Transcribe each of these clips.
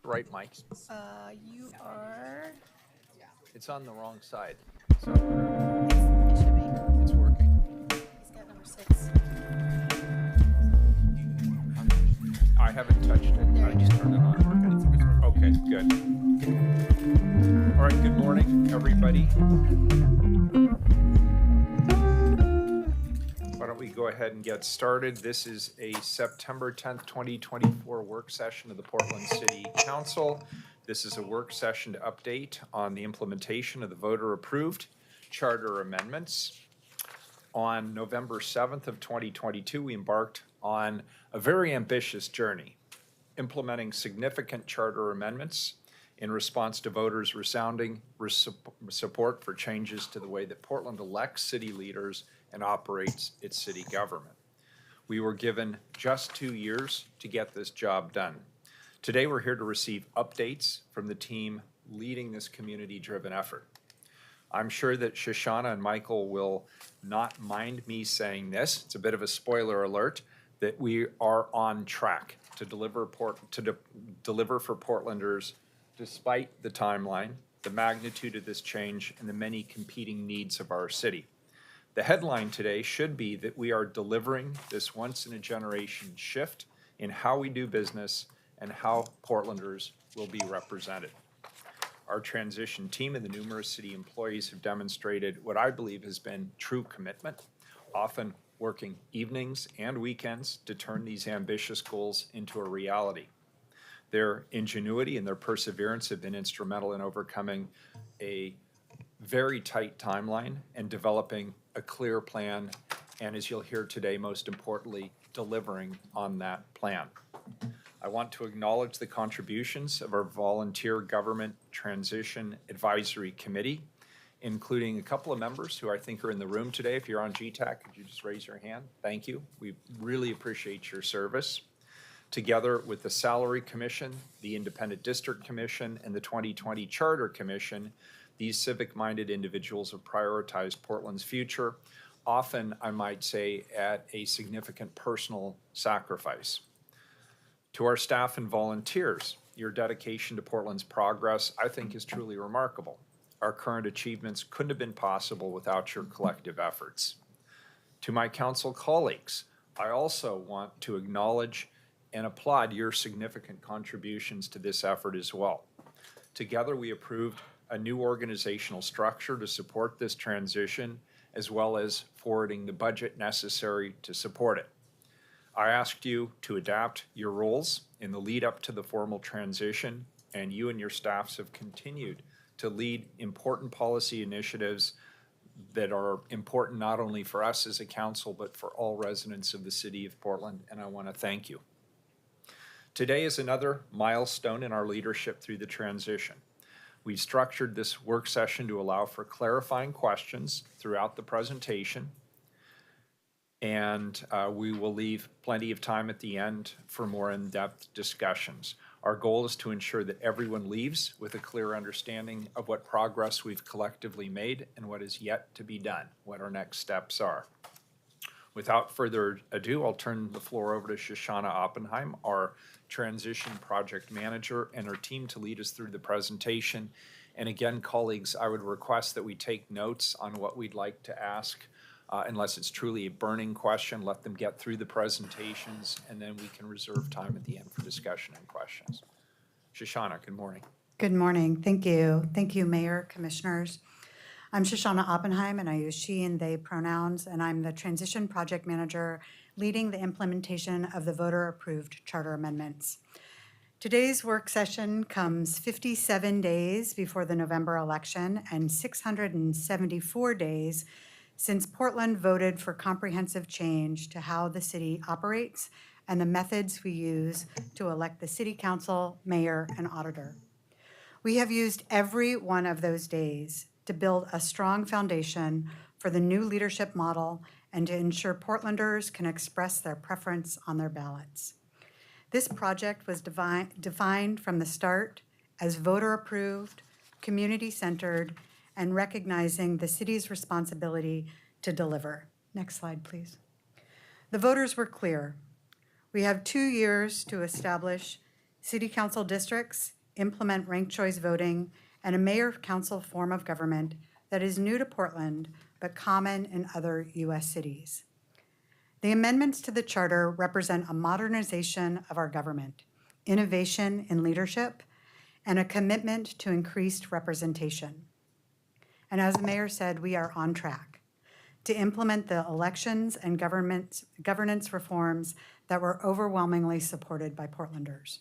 right mic? You are. It's on the wrong side. So It should be. it's working. He's got number 6. I haven't touched it. There I you just go. turned it on. Okay, good. All right, good morning, everybody. Why don't we go ahead and get started? This is a September 10th, 2024 work session of the Portland City Council. This is a work session to update on the implementation of the voter-approved charter amendments. On November 7th of 2022, we embarked on a very ambitious journey, implementing significant charter amendments in response to voters' resounding support for changes to the way that Portland elects city leaders and operates its city government. We were given just 2 years to get this job done. Today, we're here to receive updates from the team leading this community-driven effort. I'm sure that Shoshana and Michael will not mind me saying this. It's a bit of a spoiler alert that we are on track to deliver for Portlanders despite the timeline, the magnitude of this change, and the many competing needs of our city. The headline today should be that we are delivering this once-in-a-generation shift in how we do business and how Portlanders will be represented. Our transition team and the numerous city employees have demonstrated what I believe has been true commitment, often working evenings and weekends to turn these ambitious goals into a reality. Their ingenuity and their perseverance have been instrumental in overcoming a very tight timeline and developing a clear plan, and as you'll hear today, most importantly, delivering on that plan. I want to acknowledge the contributions of our volunteer government transition advisory committee, including a couple of members who I think are in the room today. If you're on GTAC, could you just raise your hand? Thank you. We really appreciate your service. Together with the Salary Commission, the Independent District Commission, and the 2020 Charter Commission, these civic-minded individuals have prioritized Portland's future, often, I might say, at a significant personal sacrifice. To our staff and volunteers, your dedication to Portland's progress, I think, is truly remarkable. Our current achievements couldn't have been possible without your collective efforts. To my council colleagues, I also want to acknowledge and applaud your significant contributions to this effort as well. Together, we approved a new organizational structure to support this transition, as well as forwarding the budget necessary to support it. I asked you to adapt your roles in the lead up to the formal transition, and you and your staffs have continued to lead important policy initiatives that are important not only for us as a council, but for all residents of the city of Portland, and I want to thank you. Today is another milestone in our leadership through the transition. We've structured this work session to allow for clarifying questions throughout the presentation, and we will leave plenty of time at the end for more in-depth discussions. Our goal is to ensure that everyone leaves with a clear understanding of what progress we've collectively made and what is yet to be done, what our next steps are. Without further ado, I'll turn the floor over to Shoshana Oppenheim, our transition project manager, and her team to lead us through the presentation. And again, colleagues, I would request that we take notes on what we'd like to ask. Unless it's truly a burning question, let them get through the presentations, and then we can reserve time at the end for discussion and questions. Shoshana, good morning. Good morning. Thank you. Thank you, Mayor, Commissioners. I'm Shoshana Oppenheim, and I use she and they pronouns, and I'm the Transition Project Manager leading the implementation of the voter-approved charter amendments. Today's work session comes 57 days before the November election and 674 days since Portland voted for comprehensive change to how the city operates and the methods we use to elect the city council, mayor, and auditor. We have used every one of those days to build a strong foundation for the new leadership model and to ensure Portlanders can express their preference on their ballots. This project was defined from the start as voter-approved, community-centered, and recognizing the city's responsibility to deliver. Next slide, please. The voters were clear. We have 2 years to establish city council districts implement ranked choice voting, and a mayor-council form of government that is new to Portland but common in other U.S. cities. The amendments to the charter represent a modernization of our government, innovation in leadership, and a commitment to increased representation. And as the mayor said, we are on track to implement the elections and governance reforms that were overwhelmingly supported by Portlanders.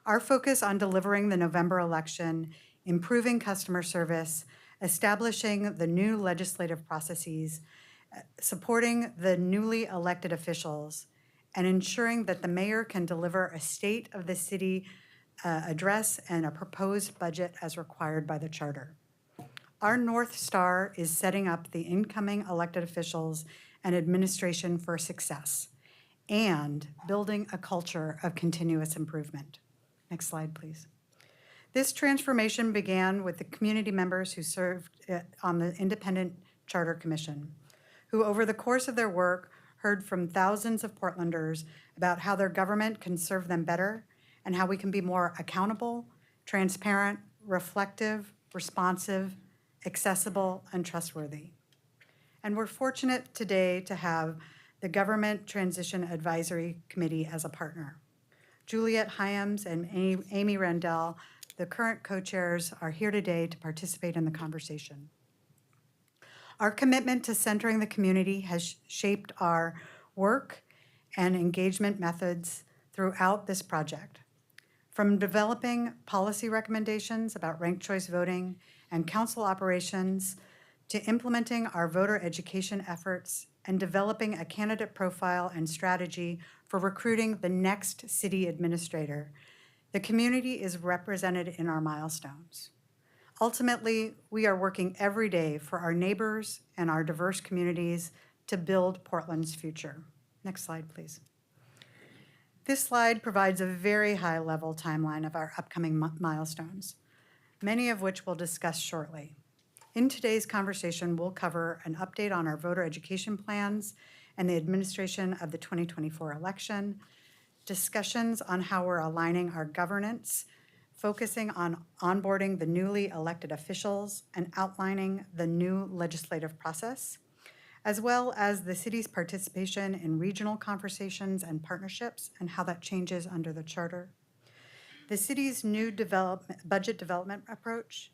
Our focus on delivering the November election, improving customer service, establishing the new legislative processes, supporting the newly elected officials, and ensuring that the mayor can deliver a state of the city address and a proposed budget as required by the charter. Our North Star is setting up the incoming elected officials and administration for success and building a culture of continuous improvement. Next slide, please. This transformation began with the community members who served on the Independent Charter Commission, who over the course of their work heard from thousands of Portlanders about how their government can serve them better and how we can be more accountable, transparent, reflective, responsive, accessible, and trustworthy. And we're fortunate today to have the Government Transition Advisory Committee as a partner. Juliet Hyams and Amy Randell, the current co-chairs, are here today to participate in the conversation. Our commitment to centering the community has shaped our work and engagement methods throughout this project. From developing policy recommendations about ranked choice voting and council operations to implementing our voter education efforts and developing a candidate profile and strategy for recruiting the next city administrator, the community is represented in our milestones. Ultimately, we are working every day for our neighbors and our diverse communities to build Portland's future. Next slide, please. This slide provides a very high-level timeline of our upcoming milestones, many of which we'll discuss shortly. In today's conversation, we'll cover an update on our voter education plans and the administration of the 2024 election, discussions on how we're aligning our governance, focusing on onboarding the newly elected officials and outlining the new legislative process, as well as the city's participation in regional conversations and partnerships and how that changes under the charter, the city's new budget development approach,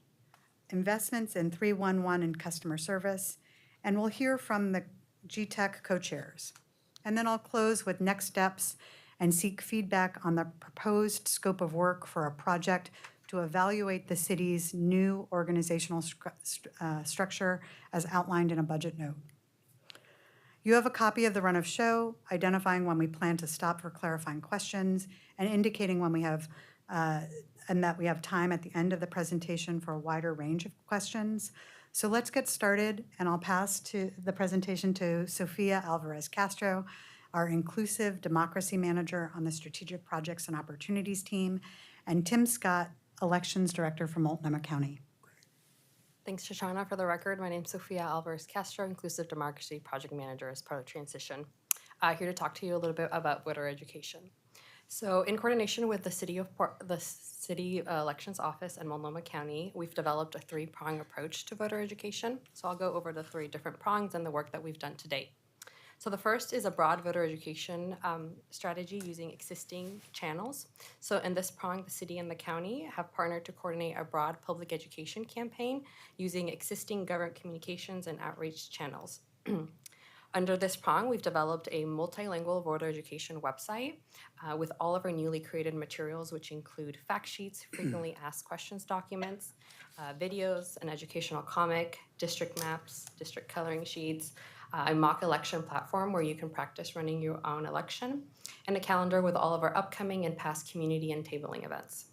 investments in 311 and customer service, and we'll hear from the GTEC co-chairs. And then I'll close with next steps and seek feedback on the proposed scope of work for a project to evaluate the city's new organizational structure as outlined in a budget note. You have a copy of the run of show, identifying when we plan to stop for clarifying questions and indicating when we have, and that we have time at the end of the presentation for a wider range of questions. So let's get started, and I'll pass to the presentation to Sofia Alvarez Castro, our Inclusive Democracy Manager on the Strategic Projects and Opportunities team, and Tim Scott, Elections Director for Multnomah County. Thanks, Shoshana. For the record, my name is Sofia Alvarez Castro, Inclusive Democracy Project Manager as part of Transition. Here to talk to you a little bit about voter education. So in coordination with the City Elections Office and Multnomah County, we've developed a three-prong approach to voter education. So I'll go over the three different prongs and the work that we've done to date. So the first is a broad voter education strategy using existing channels. So in this prong, the city and the county have partnered to coordinate a broad public education campaign using existing government communications and outreach channels. Under this prong, we've developed a multilingual voter education website with all of our newly created materials, which include fact sheets, frequently asked questions documents, videos, an educational comic, district maps, district coloring sheets, a mock election platform where you can practice running your own election, and a calendar with all of our upcoming and past community and tabling events.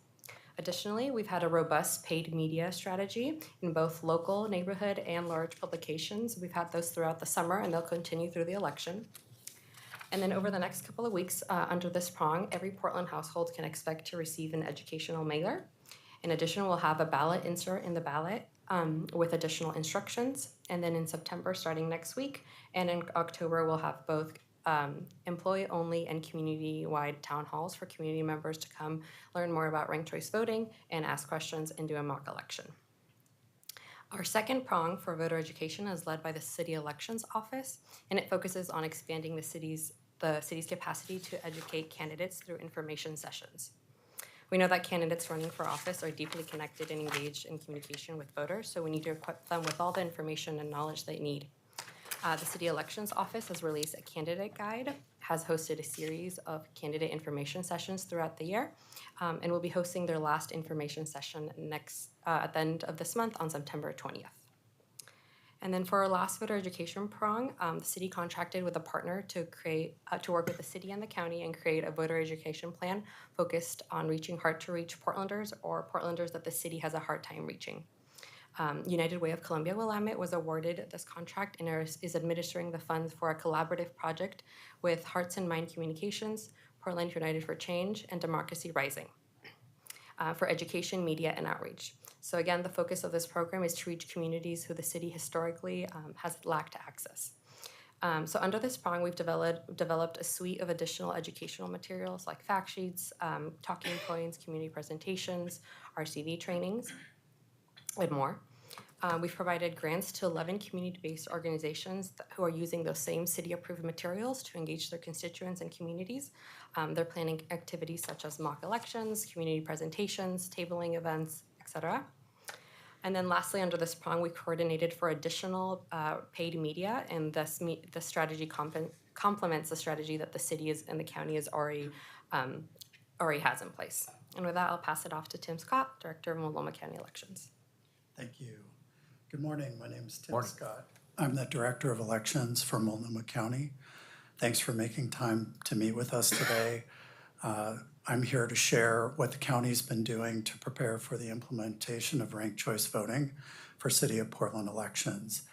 Additionally, we've had a robust paid media strategy in both local, neighborhood, and large publications. We've had those throughout the summer, and they'll continue through the election. And then over the next couple of weeks, under this prong, every Portland household can expect to receive an educational mailer. In addition, we'll have a ballot insert in the ballot with additional instructions. And then in September, starting next week, and in October, we'll have both employee-only and community-wide town halls for community members to come learn more about ranked choice voting and ask questions and do a mock election. Our second prong for voter education is led by the City Elections Office, and it focuses on expanding the city's capacity to educate candidates through information sessions. We know that candidates running for office are deeply connected and engaged in communication with voters, so we need to equip them with all the information and knowledge they need. The City Elections Office has released a candidate guide, has hosted a series of candidate information sessions throughout the year, and will be hosting their last information session at the end of this month on September 20th. And then for our last voter education prong, the city contracted with a partner to work with the city and the county and create a voter education plan focused on reaching hard-to-reach Portlanders or Portlanders that the city has a hard time reaching. United Way of Columbia Willamette was awarded this contract and is administering the funds for a collaborative project with Hearts and Mind Communications, Portland United for Change, and Democracy Rising for education, media, and outreach. So again, the focus of this program is to reach communities who the city historically has lacked access. So under this prong, we've developed a suite of additional educational materials like fact sheets, talking points, community presentations, RCV trainings, and more. We've provided grants to 11 community-based organizations who are using those same city-approved materials to engage their constituents and communities. They're planning activities such as mock elections, community presentations, tabling events, etc. And then lastly, under this prong, we coordinated for additional paid media, and the strategy complements the strategy that the city and the county already has in place. And with that, I'll pass it off to Tim Scott, Director of Multnomah County Elections. Thank you. Good morning. My name is Tim Morning. Scott. I'm the Director of Elections for Multnomah County. Thanks for making time to meet with us today. I'm here to share what the county's been doing to prepare for the implementation of ranked choice voting for City of Portland elections.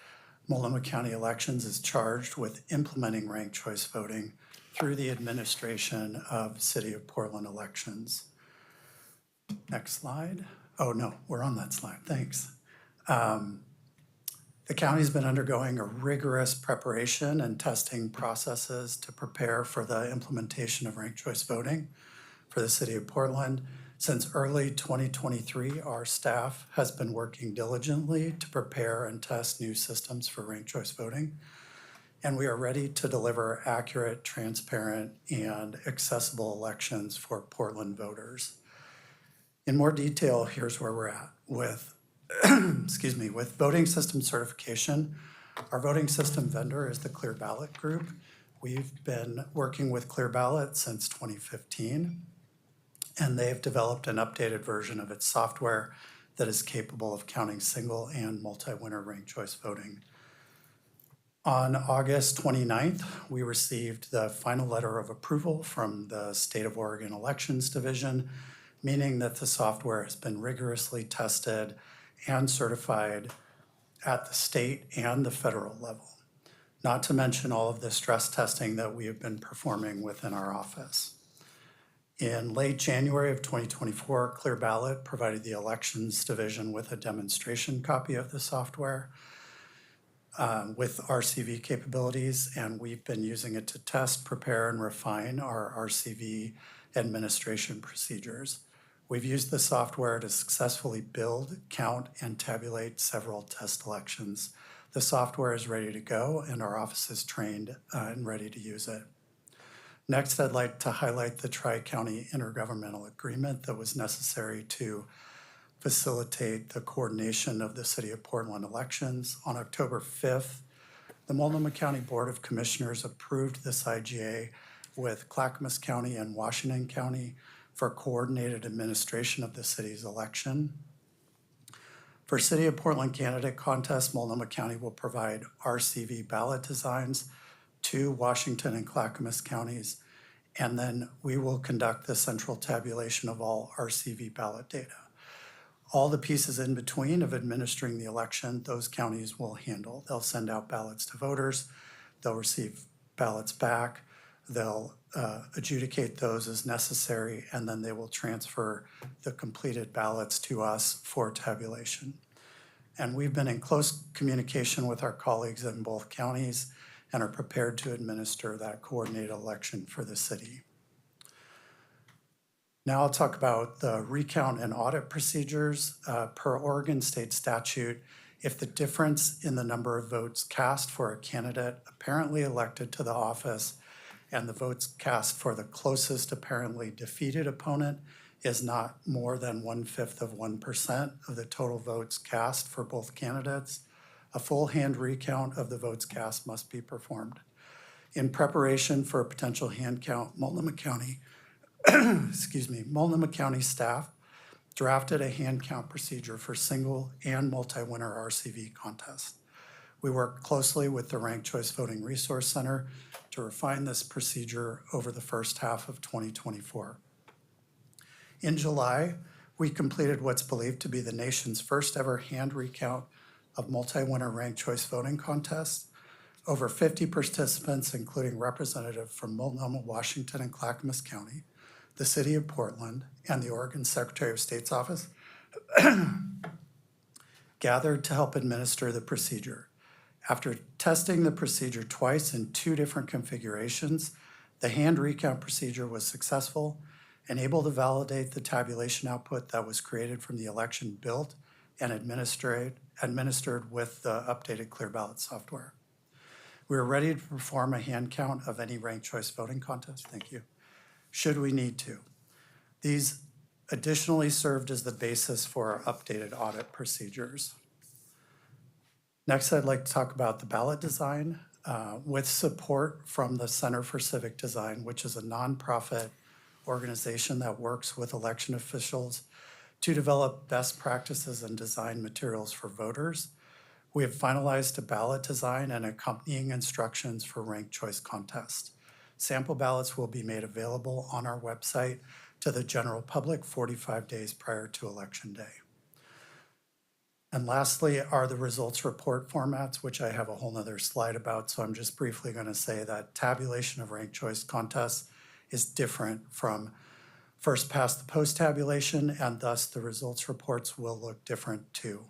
Multnomah County Elections is charged with implementing ranked choice voting through the administration of City of Portland elections. Next slide. Oh, no, we're on that slide. Thanks. The county's been undergoing a rigorous preparation and testing processes to prepare for the implementation of ranked choice voting for the City of Portland. Since early 2023, our staff has been working diligently to prepare and test new systems for ranked choice voting. And we are ready to deliver accurate, transparent, and accessible elections for Portland voters. In more detail, here's where we're at with, with voting system certification. Our voting system vendor is the Clear Ballot Group. We've been working with Clear Ballot since 2015, and they've developed an updated version of its software that is capable of counting single and multi-winner ranked choice voting. On August 29th, we received the final letter of approval from the State of Oregon Elections Division, meaning that the software has been rigorously tested and certified at the state and the federal level, not to mention all of the stress testing that we have been performing within our office. In late January of 2024, Clear Ballot provided the Elections Division with a demonstration copy of the software with RCV capabilities, and we've been using it to test, prepare, and refine our RCV administration procedures. We've used the software to successfully build, count, and tabulate several test elections. The software is ready to go, and our office is trained and ready to use it. Next, I'd like to highlight the Tri-County Intergovernmental Agreement that was necessary to facilitate the coordination of the City of Portland elections. On October 5th, the Multnomah County Board of Commissioners approved this IGA with Clackamas County and Washington County for coordinated administration of the city's election. For City of Portland candidate contests, Multnomah County will provide RCV ballot designs to Washington and Clackamas counties, and then we will conduct the central tabulation of all RCV ballot data. All the pieces in between of administering the election, those counties will handle. They'll send out ballots to voters, they'll receive ballots back, they'll adjudicate those as necessary, and then they will transfer the completed ballots to us for tabulation. And we've been in close communication with our colleagues in both counties, and are prepared to administer that coordinated election for the city. Now I'll talk about the recount and audit procedures. Per Oregon state statute, if the difference in the number of votes cast for a candidate apparently elected to the office and the votes cast for the closest apparently defeated opponent is not more than 1/5 of 1% of the total votes cast for both candidates, a full hand recount of the votes cast must be performed. In preparation for a potential hand count, Multnomah County Multnomah County staff drafted a hand count procedure for single and multi-winner RCV contests. We worked closely with the Ranked Choice Voting Resource Center to refine this procedure over the first half of 2024. In July, we completed what's believed to be the nation's first ever hand recount of multi-winner ranked choice voting contests. Over 50 participants, including representatives from Multnomah, Washington, and Clackamas County, the City of Portland, and the Oregon Secretary of State's office gathered to help administer the procedure. After testing the procedure twice in 2 different configurations, the hand recount procedure was successful and able to validate the tabulation output that was created from the election built and administered with the updated Clear Ballot software. We are ready to perform a hand count of any ranked choice voting contest. Thank you. Should we need to. These additionally served as the basis for our updated audit procedures. Next, I'd like to talk about the ballot design with support from the Center for Civic Design, which is a nonprofit organization that works with election officials to develop best practices and design materials for voters. We have finalized a ballot design and accompanying instructions for ranked choice contests. Sample ballots will be made available on our website to the general public 45 days prior to Election Day. And lastly are the results report formats, which I have a whole nother slide about, so I'm just briefly going to say that tabulation of ranked choice contests is different from first past the post tabulation, and thus the results reports will look different too.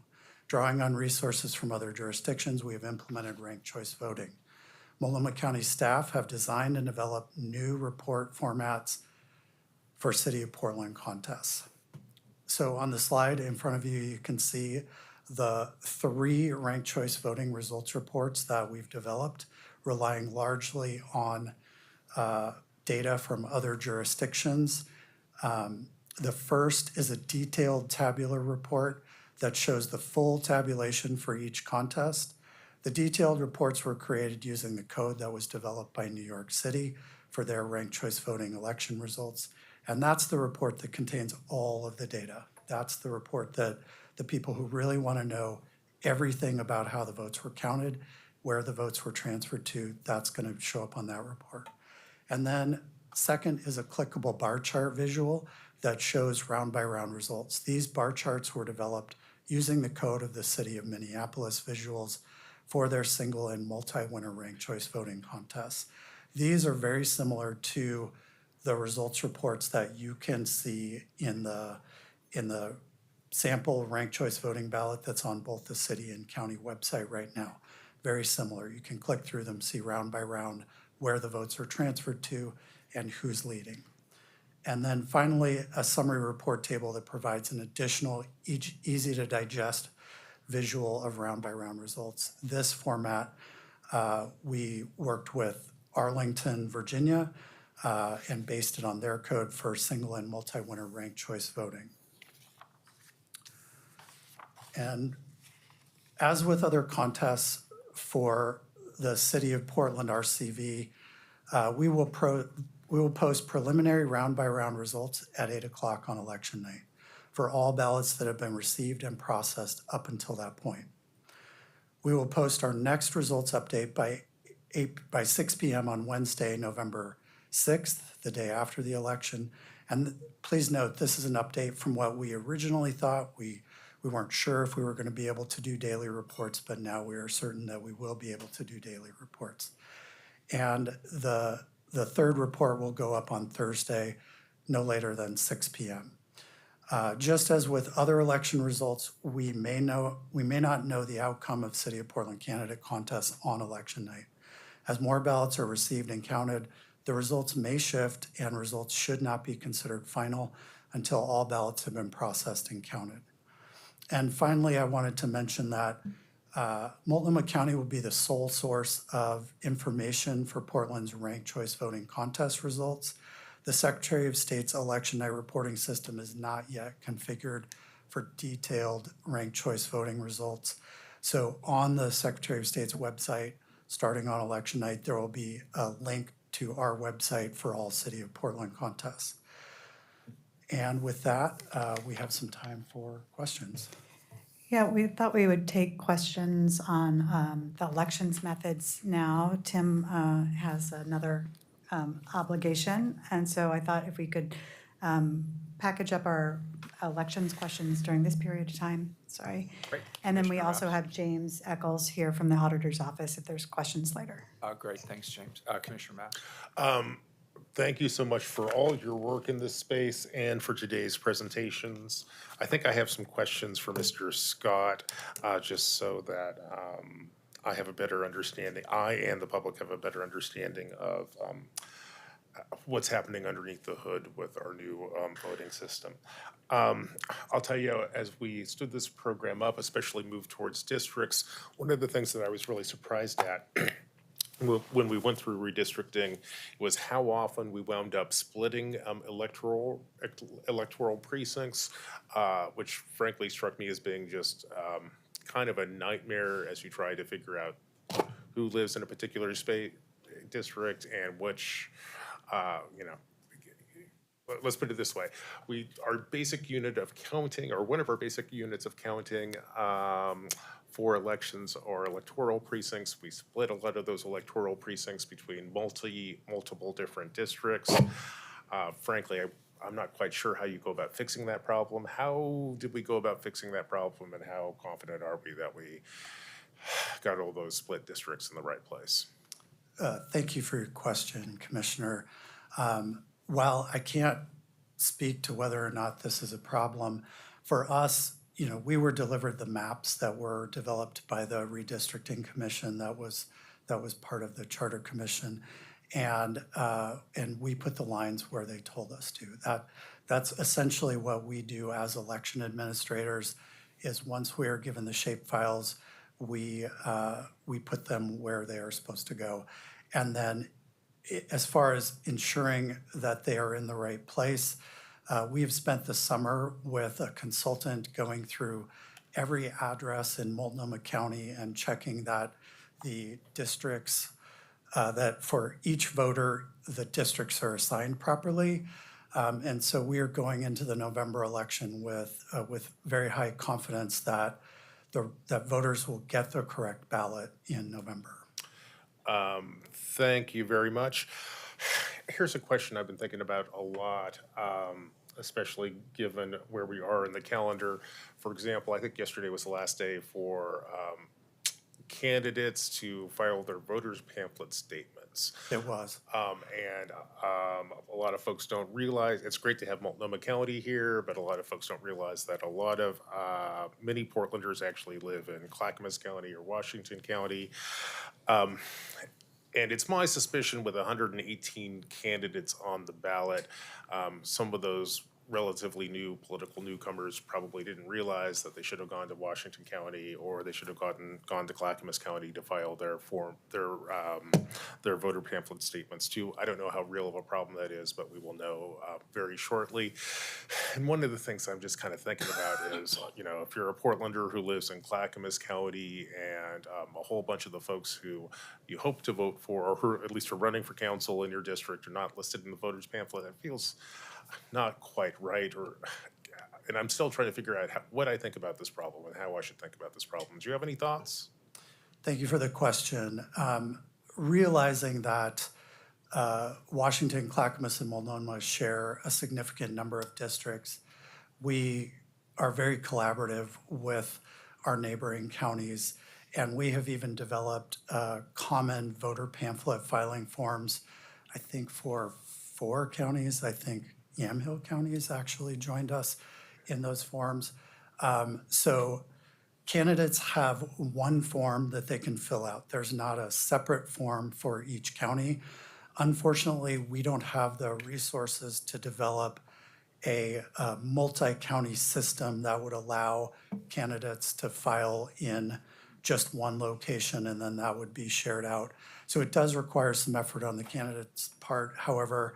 Drawing on resources from other jurisdictions, we have implemented ranked choice voting. Multnomah County staff have designed and developed new report formats for City of Portland contests. So on the slide in front of you, you can see the 3 ranked choice voting results reports that we've developed, relying largely on data from other jurisdictions. The first is a detailed tabular report that shows the full tabulation for each contest. The detailed reports were created using the code that was developed by New York City for their ranked choice voting election results. And that's the report that contains all of the data. That's the report that the people who really want to know everything about how the votes were counted, where the votes were transferred to, that's going to show up on that report. And then second is a clickable bar chart visual that shows round by round results. These bar charts were developed using the code of the City of Minneapolis visuals for their single and multi-winner ranked choice voting contests. These are very similar to the results reports that you can see in the sample ranked choice voting ballot that's on both the city and county website right now. Very similar. You can click through them, see round by round where the votes are transferred to and who's leading. And then finally, a summary report table that provides an additional easy to digest visual of round by round results. This format, we worked with Arlington, Virginia, and based it on their code for single and multi-winner ranked choice voting. And as with other contests for the City of Portland RCV, we will post preliminary round by round results at 8 o'clock on election night for all ballots that have been received and processed up until that point. We will post our next results update by 6 p.m. on Wednesday, November 6th, the day after the election. And please note, this is an update from what we originally thought. We weren't sure if we were going to be able to do daily reports, but now we are certain that we will be able to do daily reports. And the third report will go up on Thursday, no later than 6 p.m. Just as with other election results, we may not know the outcome of City of Portland candidate contests on election night. As more ballots are received and counted, the results may shift and results should not be considered final until all ballots have been processed and counted. And finally, I wanted to mention that Multnomah County will be the sole source of information for Portland's ranked choice voting contest results. The Secretary of State's election night reporting system is not yet configured for detailed ranked choice voting results. So on the Secretary of State's website, starting on election night, there will be a link to our website for all City of Portland contests. And with that, we have some time for questions. Yeah, we thought we would take questions on the elections methods now. Tim has another obligation, and so I thought if we could package up our elections questions during this period of time, sorry. Great. And then we Commissioner also Maps. have James Eccles here from the Auditor's Office if there's questions later. Great, thanks, James. Commissioner Mapp. Thank you so much for all your work in this space and for today's presentations. I think I have some questions for Mr. Scott, just so that I have a better understanding, I and the public have a better understanding of what's happening underneath the hood with our new voting system. I'll tell you, as we stood this program up, especially moved towards districts, one of the things that I was really surprised at when we went through redistricting was how often we wound up splitting electoral precincts, which frankly struck me as being just kind of a nightmare as you try to figure out who lives in a particular district and which, let's put it this way. Our basic unit of counting, or one of our basic units of counting for elections or electoral precincts, we split a lot of those electoral precincts between multiple different districts. Frankly, I'm not quite sure how you go about fixing that problem. How did we go about fixing that problem, and how confident are we that we got all those split districts in the right place? Thank you for your question, Commissioner. While I can't speak to whether or not this is a problem, for us, we were delivered the maps that were developed by the redistricting commission that was part of the charter commission, and we put the lines where they told us to. That's essentially what we do as election administrators. Is once we are given the shape files, we put them where they are supposed to go, and then as far as ensuring that they are in the right place, we have spent the summer with a consultant going through every address in Multnomah County and checking that the districts, that for each voter, the districts are assigned properly. And so we are going into the November election with very high confidence that that voters will get the correct ballot in November. Thank you very much. Here's a question I've been thinking about a lot, especially given where we are in the calendar. For example, I think yesterday was the last day for candidates to file their voters pamphlet statements. It was. And a lot of folks don't realize, it's great to have Multnomah County here, but a lot of folks don't realize that a lot of, many Portlanders actually live in Clackamas County or Washington County. And it's my suspicion with 118 candidates on the ballot, some of those relatively new political newcomers probably didn't realize that they should have gone to Washington County, or they should have gone to Clackamas County to file their voter pamphlet statements too. I don't know how real of a problem that is, but we will know very shortly. And one of the things I'm just kind of thinking about is, if you're a Portlander who lives in Clackamas County and a whole bunch of the folks who you hope to vote for, or who at least are running for council in your district, are not listed in the voters pamphlet, it feels not quite right, and I'm still trying to figure out what I think about this problem and how I should think about this problem. Do you have any thoughts? Thank you for the question. Realizing that Washington, Clackamas, and Multnomah share a significant number of districts, we are very collaborative with our neighboring counties, and we have even developed common voter pamphlet filing forms, I think for 4 counties. I think Yamhill County has actually joined us in those forms. So candidates have one form that they can fill out. There's not a separate form for each county. Unfortunately, we don't have the resources to develop a multi-county system that would allow candidates to file in just one location, and then that would be shared out. So it does require some effort on the candidate's part. However,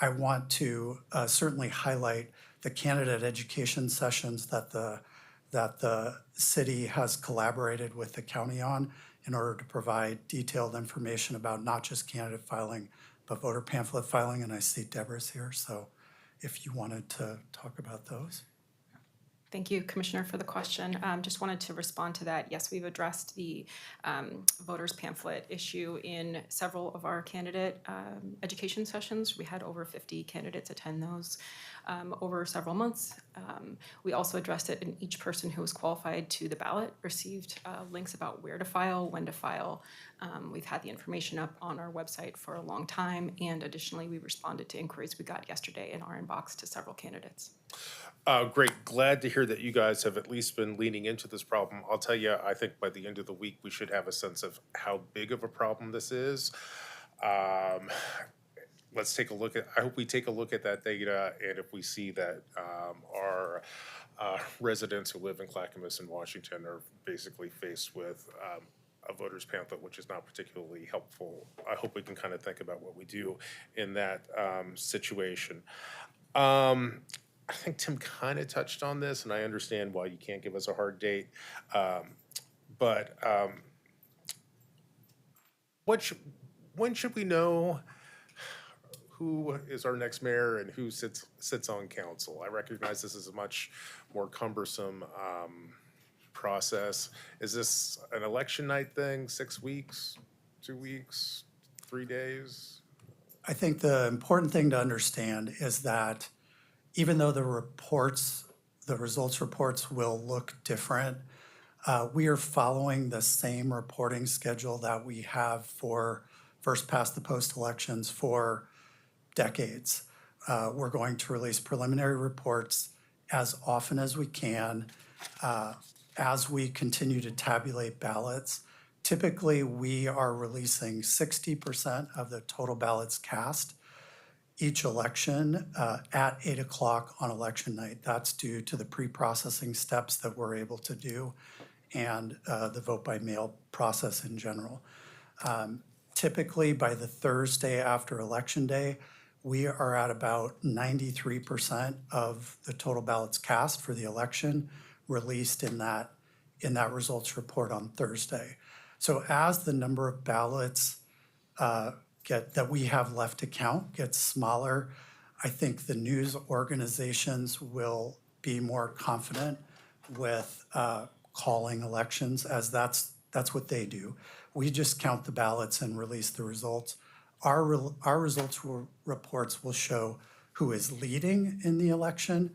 I want to certainly highlight the candidate education sessions that the city has collaborated with the county on in order to provide detailed information about not just candidate filing, but voter pamphlet filing. And I see Deborah's here, so if you wanted to talk about those. Thank you, Commissioner, for the question. Just wanted to respond to that. Yes, we've addressed the voters pamphlet issue in several of our candidate education sessions. We had over 50 candidates attend those over several months. We also addressed it, and each person who was qualified to the ballot received links about where to file, when to file. We've had the information up on our website for a long time, and additionally, we responded to inquiries we got yesterday in our inbox to several candidates. Great. Glad to hear that you guys have at least been leaning into this problem. I'll tell you, I think by the end of the week, we should have a sense of how big of a problem this is. Let's take a look at, I hope we take a look at that data, and if we see that our residents who live in Clackamas and Washington are basically faced with a voter's pamphlet, which is not particularly helpful, I hope we can kind of think about what we do in that situation. I think Tim kind of touched on this, and I understand why you can't give us a hard date. But when should we know who is our next mayor and who sits on council? I recognize this is a much more cumbersome process. Is this an election night thing, 6 weeks, 2 weeks, 3 days? I think the important thing to understand is that even though the results reports will look different, we are following the same reporting schedule that we have for first past the post elections for decades. We're going to release preliminary reports as often as we can as we continue to tabulate ballots. Typically, we are releasing 60% of the total ballots cast each election at 8 o'clock on election night. That's due to the pre-processing steps that we're able to do and the vote by mail process in general. Typically, by the Thursday after election day, we are at about 93% of the total ballots cast for the election released in that results report on Thursday. So as the number of ballots that we have left to count gets smaller, I think the news organizations will be more confident with calling elections, as that's what they do. We just count the ballots and release the results. Our results reports will show who is leading in the election,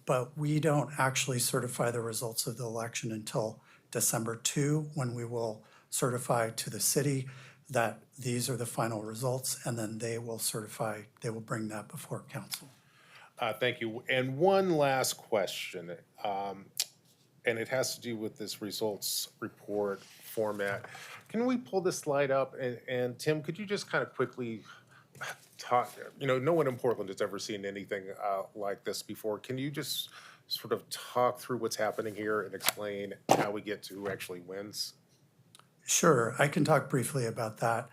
but we don't actually certify the results of the election until December 2, when we will certify to the city that these are the final results, and then they will bring that before council. Thank you. And one last question, and it has to do with this results report format. Can we pull this slide up? And Tim, could you just kind of quickly talk, no one in Portland has ever seen anything like this before. Can you just sort of talk through what's happening here and explain how we get to who actually wins? Sure, I can talk briefly about that.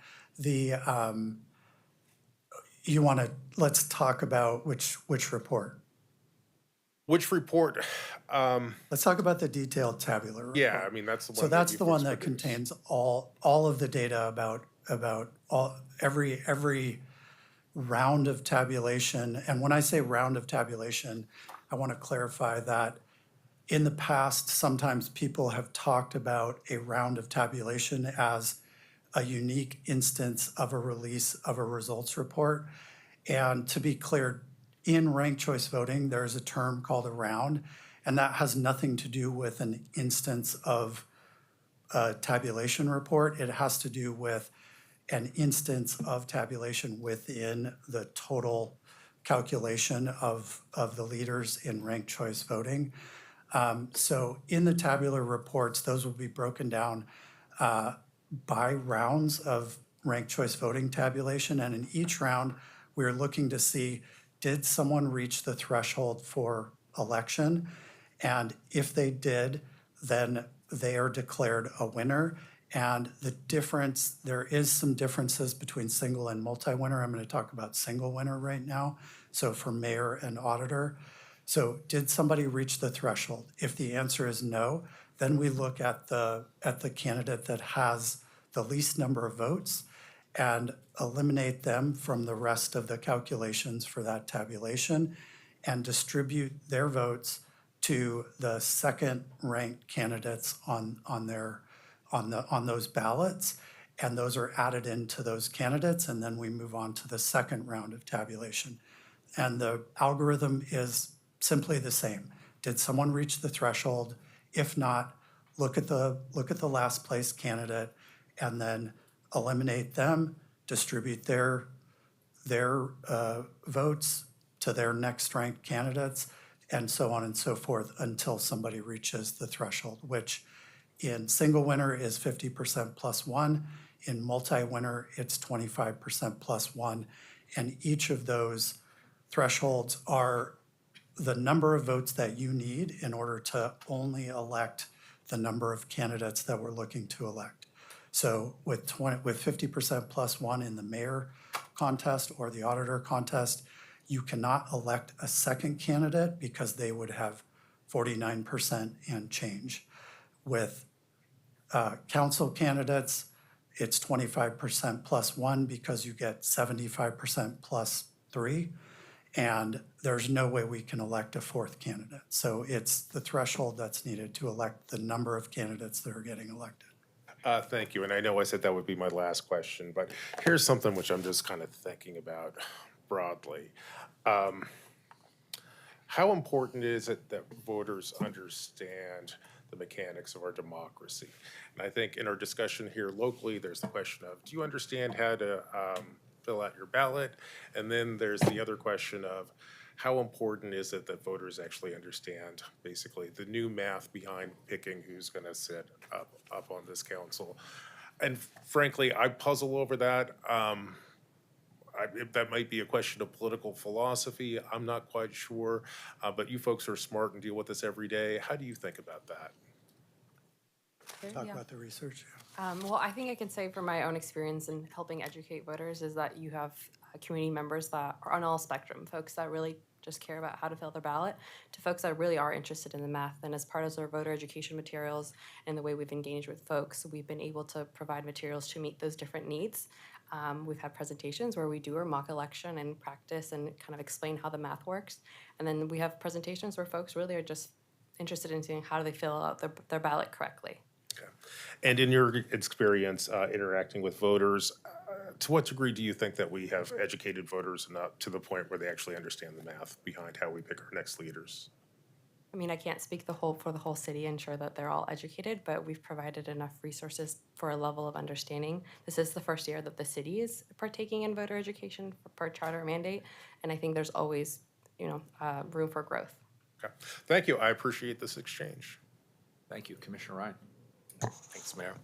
Let's talk about which report. Which report? Let's talk about the detailed tabular report. Yeah, I mean, that's the one. So that's you the one first that produced. contains all of the data about every round of tabulation. And when I say round of tabulation, I want to clarify that in the past, sometimes people have talked about a round of tabulation as a unique instance of a release of a results report. And to be clear, in ranked choice voting, there's a term called a round, and that has nothing to do with an instance of a tabulation report. It has to do with an instance of tabulation within the total calculation of the leaders in ranked choice voting. So in the tabular reports, those will be broken down by rounds of ranked choice voting tabulation. And in each round, we're looking to see, did someone reach the threshold for election? And if they did, then they are declared a winner. And the difference, there is some differences between single and multi-winner. I'm going to talk about single winner right now. So for mayor and auditor. So did somebody reach the threshold? If the answer is no, then we look at the candidate that has the least number of votes and eliminate them from the rest of the calculations for that tabulation and distribute their votes to the second ranked candidates on those ballots. And those are added into those candidates, and then we move on to the second round of tabulation. And the algorithm is simply the same. Did someone reach the threshold? If not, look at the last place candidate and then eliminate them, distribute their votes to their next ranked candidates, and so on and so forth until somebody reaches the threshold, which in single winner is 50% plus one. In multi-winner, it's 25% plus one. And each of those thresholds are the number of votes that you need in order to only elect the number of candidates that we're looking to elect. So with 50% plus one in the mayor contest or the auditor contest, you cannot elect a second candidate because they would have 49% and change. With council candidates, it's 25% plus one because you get 75% plus three. And there's no way we can elect a fourth candidate. So it's the threshold that's needed to elect the number of candidates that are getting elected. Thank you, and I know I said that would be my last question, but here's something which I'm just kind of thinking about broadly. How important is it that voters understand the mechanics of our democracy? And I think in our discussion here locally, there's the question of, do you understand how to fill out your ballot? And then there's the other question of, how important is it that voters actually understand basically the new math behind picking who's going to sit up on this council? And frankly, I puzzle over that. That might be a question of political philosophy. I'm not quite sure, but you folks are smart and deal with this every day. How do you think about that? Talk Yeah. about the research. Well, I think I can say from my own experience in helping educate voters is that you have community members that are on all spectrum, folks that really just care about how to fill their ballot, to folks that really are interested in the math. And as part of our voter education materials and the way we've engaged with folks, we've been able to provide materials to meet those different needs. We've had presentations where we do our mock election and practice and kind of explain how the math works. And then we have presentations where folks really are just interested in seeing how do they fill out their ballot correctly. Okay. And in your experience interacting with voters, to what degree do you think that we have educated voters enough to the point where they actually understand the math behind how we pick our next leaders? I mean, I can't speak for the whole city and ensure that they're all educated, but we've provided enough resources for a level of understanding. This is the first year that the city is partaking in voter education per charter mandate, and I think there's always, room for growth. Okay. Thank you. I appreciate this exchange. Thank you, Commissioner Ryan. Thanks, Mayor.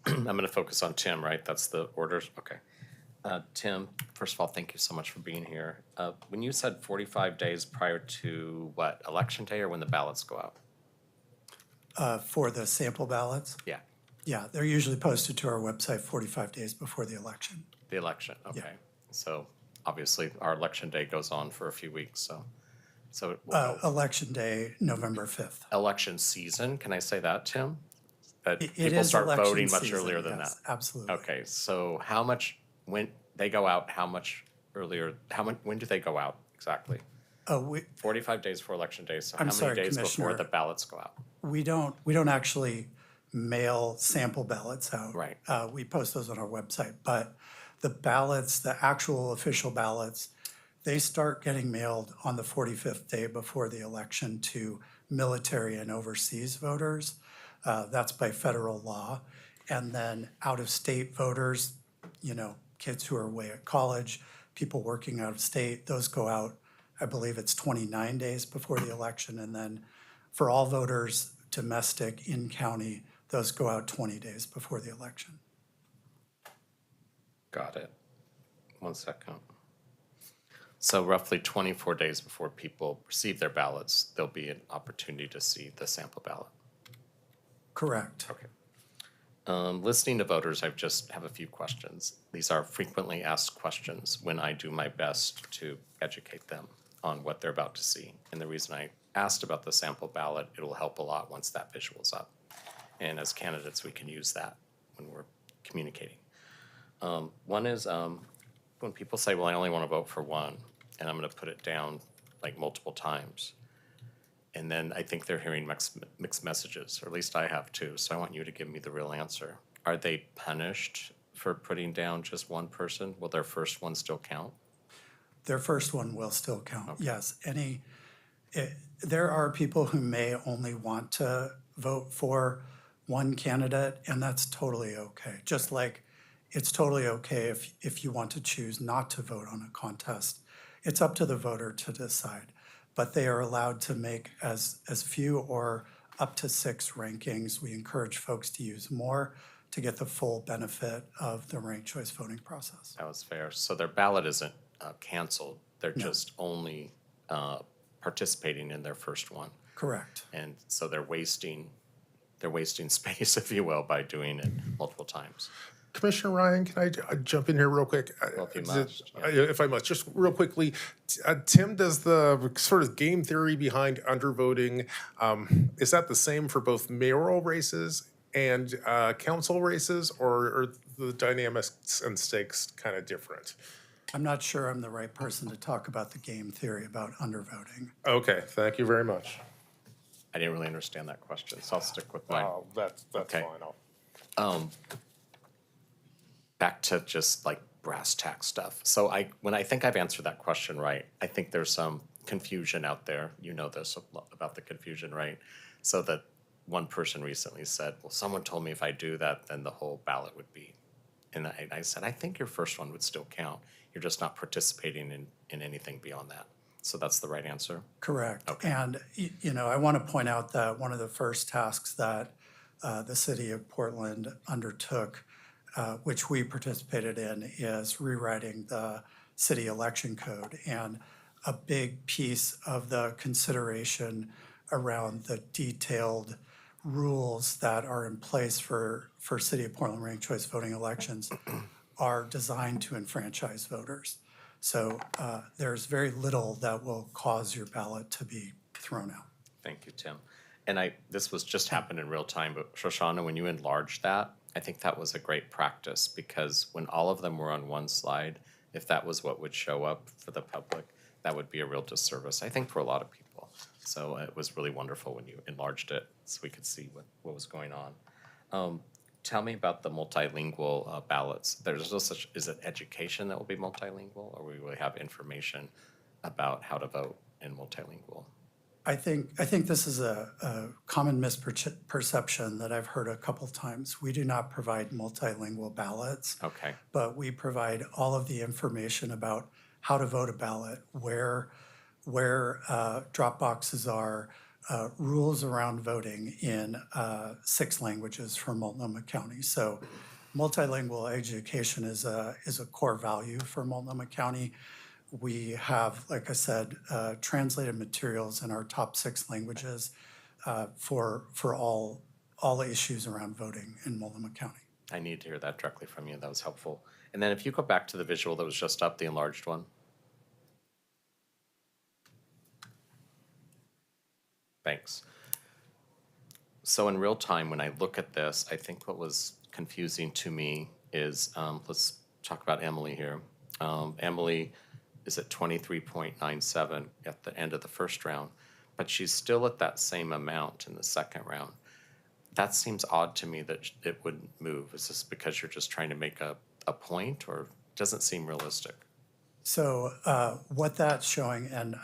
I'm going to focus on Tim, right? That's the orders? Okay. Tim, first of all, thank you so much for being here. When you said 45 days prior to what, Election Day or when the ballots go out? For the sample ballots, Yeah, yeah, they're usually posted to our website 45 days before the election. the election, okay. So obviously our Election Day goes on for a few weeks, so it will go. Election day, November 5th. Election season, can I say that, Tim? That It people is start election voting much season, earlier than yes, that? absolutely. Okay, so when they go out, how much earlier, when do they go out exactly? 45 days before Election Day, so how I'm many sorry, days before Commissioner. the ballots go out? We don't actually mail sample ballots out. Right. We post those on our website, but the ballots, the actual official ballots, they start getting mailed on the 45th day before the election to military and overseas voters. That's by federal law. And then out-of-state voters, kids who are away at college, people working out of state, those go out, I believe it's 29 days before the election. And then For all voters, domestic, in-county, those go out 20 days before the election. Got it. 1 second. So roughly 24 days before people receive their ballots, there'll be an opportunity to see the sample ballot. Correct. Okay. Listening to voters, I just have a few questions. These are frequently asked questions when I do my best to educate them on what they're about to see. And the reason I asked about the sample ballot, it'll help a lot once that visual's up. And as candidates, we can use that when we're communicating. One is when people say, well, I only want to vote for one, and I'm going to put it down like multiple times. And then I think they're hearing mixed messages, or at least I have too. So I want you to give me the real answer. Are they punished for putting down just one person? Will their first one still count? Their first one will still count, yes. There are people who may only want to vote for one candidate, and that's totally okay. Just like it's totally okay if you want to choose not to vote on a contest. It's up to the voter to decide. But they are allowed to make as few or up to 6 rankings. We encourage folks to use more to get the full benefit of the ranked choice voting process. That was fair. So their ballot isn't canceled. They're just only participating in their first one. Correct. And so they're wasting space, if you will, by doing it multiple times. Commissioner Ryan, can I jump in here real quick? Well, if you must, yeah. If I must, just real quickly. Tim, does the sort of game theory behind undervoting, is that the same for both mayoral races and council races, or are the dynamics and stakes kind of different? I'm not sure I'm the right person to talk about the game theory about undervoting. Okay, thank you very much. I didn't really understand that question, so I'll stick with mine. That's Okay. fine. Back to just like brass tack stuff. So when I think I've answered that question right, I think there's some confusion out there. You know this about the confusion, right? So that one person recently said, well, someone told me if I do that, then the whole ballot would be. And I said, I think your first one would still count. You're just not participating in anything beyond that. So that's the right answer? Correct. Okay. And, I want to point out that one of the first tasks that the city of Portland undertook, which we participated in, is rewriting the city election code. And a big piece of the consideration around the detailed rules that are in place for City of Portland ranked choice voting elections are designed to enfranchise voters. So there's very little that will cause your ballot to be thrown out. Thank you, Tim. And this was just happened in real time, but Shoshana, when you enlarged that, I think that was a great practice, because when all of them were on one slide, if that was what would show up for the public, that would be a real disservice, I think, for a lot of people. So it was really wonderful when you enlarged it so we could see what was going on. Tell me about the multilingual ballots. There's no such, is it education that will be multilingual, or we will have information about how to vote in multilingual? I think this is a common misperception that I've heard a couple times. We do not provide multilingual ballots. Okay. But we provide all of the information about how to vote a ballot, where drop boxes are, rules around voting in 6 languages for Multnomah County. So multilingual education is a core value for Multnomah County. We have, like I said, translated materials in our top 6 languages for all issues around voting in Multnomah County. I need to hear that directly from you. That was helpful. And then if you go back to the visual that was just up, the enlarged one. Thanks. So in real time, when I look at this, I think what was confusing to me is, let's talk about Emily here. Emily is at 23.97 at the end of the first round, but she's still at that same amount in the second round. That seems odd to me that it wouldn't move. Is this because you're just trying to make a point, or doesn't seem realistic? So what that's showing, and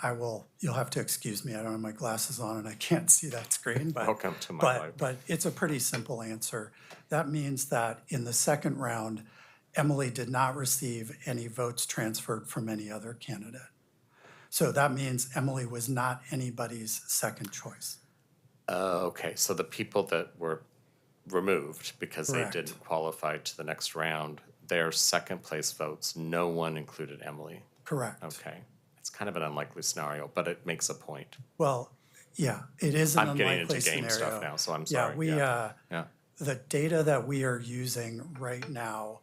you'll have to excuse me, I don't have my glasses on and I can't see that screen, but Welcome to my life. But it's a pretty simple answer. That means that in the second round, Emily did not receive any votes transferred from any other candidate. So that means Emily was not anybody's second choice. Okay, so the people that were removed because they Correct. didn't qualify to the next round, their second place votes, no one included Emily. Correct. Okay, it's kind of an unlikely scenario, but it makes a point. Well, yeah, it is an I'm getting unlikely into game scenario. stuff now, so I'm Yeah, sorry. we, Yeah. the data that we are using right now,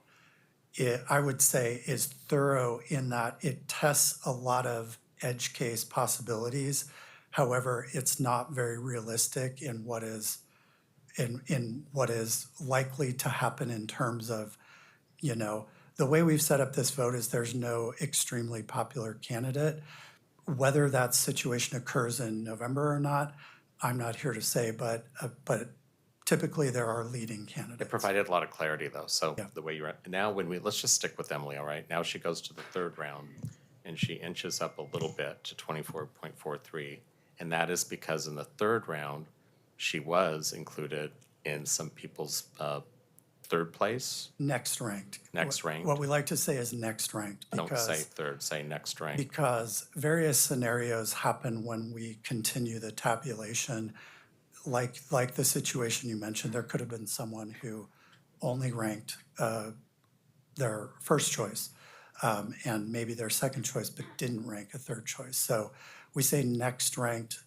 I would say is thorough in that it tests a lot of edge case possibilities. However, it's not very realistic in what is likely to happen in terms of, the way we've set up this vote is there's no extremely popular candidate. Whether that situation occurs in November or not, I'm not here to say, but typically there are leading It candidates. provided a lot of clarity though, so Yeah. the way you're, now let's just stick with Emily, all right? Now she goes to the third round and she inches up a little bit to 24.43. And that is because in the third round, she was included in some people's third place. Next ranked. Next ranked. What we like to say is next ranked Don't say because, third, say next rank. because various scenarios happen when we continue the tabulation. Like the situation you mentioned, there could have been someone who only ranked their first choice and maybe their second choice, but didn't rank a third choice. So we say next ranked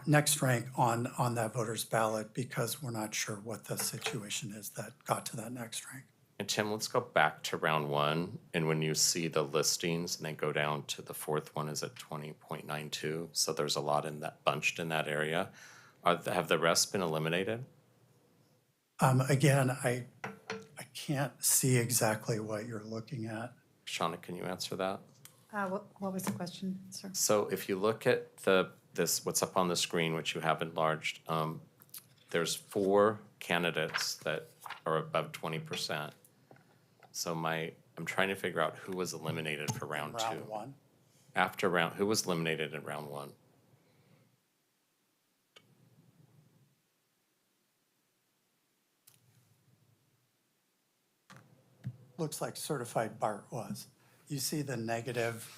next rank on that voter's ballot because we're not sure what the situation is that got to that next rank. And Tim, let's go back to round one, and when you see the listings and they go down to the fourth one is at 20.92, so there's a lot in that, bunched in that area. Have the rest been eliminated? Again, I can't see exactly what you're looking at. Shauna, can you answer that? What was the question, sir? So if you look at this, what's up on the screen, which you have enlarged, there's 4 candidates that are above 20%. So I'm trying to figure out who was eliminated for round 2. Round one. Who was eliminated in round 1? Looks like certified BART was. You see the negative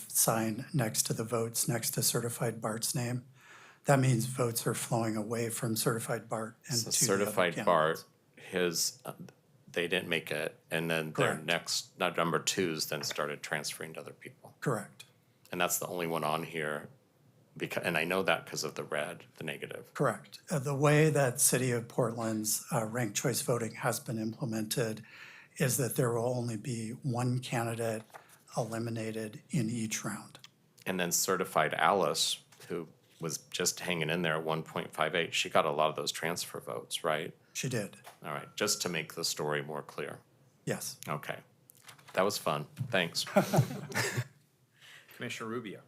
sign next to the votes, next to certified BART's name. That means votes are flowing away from certified BART and So to the other certified BART, candidates. they didn't make it, and then their Correct. next, number 2s then started transferring to other people. Correct, And that's the only one on here, and I know that because of the red, the negative. correct. The way that City of Portland's ranked choice voting has been implemented is that there will only be one candidate eliminated in each round. And then certified Alice, who was just hanging in there at 1.58, she got a lot of those transfer votes, right? She did, All right, just to make the story more clear. yes. Okay. That was fun. Thanks. Commissioner Rubio.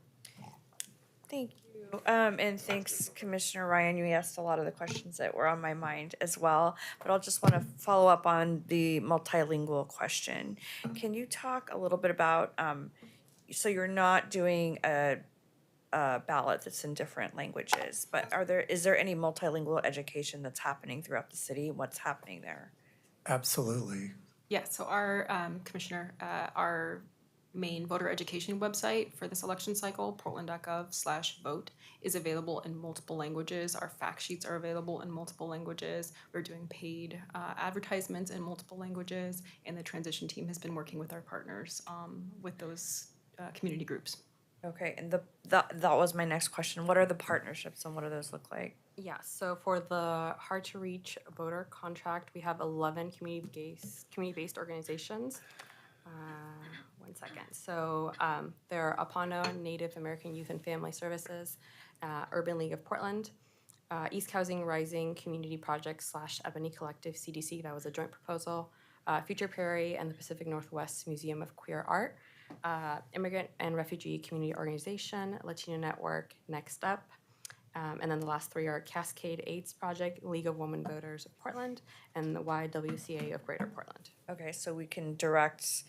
Thank you. And thanks, Commissioner Ryan. You asked a lot of the questions that were on my mind as well. But I'll just want to follow up on the multilingual question. Can you talk a little bit about, so you're not doing a ballot that's in different languages, but is there any multilingual education that's happening throughout the city? What's happening there? Absolutely. Yeah, so our Commissioner, our main voter education website for this election cycle, portland.gov/vote, is available in multiple languages. Our fact sheets are available in multiple languages. We're doing paid advertisements in multiple languages, and the transition team has been working with our partners with those community groups. Okay, and that was my next question. What are the partnerships and what do those look like? Yeah, so for the hard to reach voter contract, we have 11 community-based organizations. One second. So there are Apano Native American Youth and Family Services, Urban League of Portland, East Housing Rising Community Project / Ebony Collective CDC, that was a joint proposal, Future Prairie and the Pacific Northwest Museum of Queer Art, Immigrant and Refugee Community Organization, Latino Network, Next Up, and then the last 3 are Cascade AIDS Project, League of Women Voters of Portland, and the YWCA of Greater Portland. Okay, so we can direct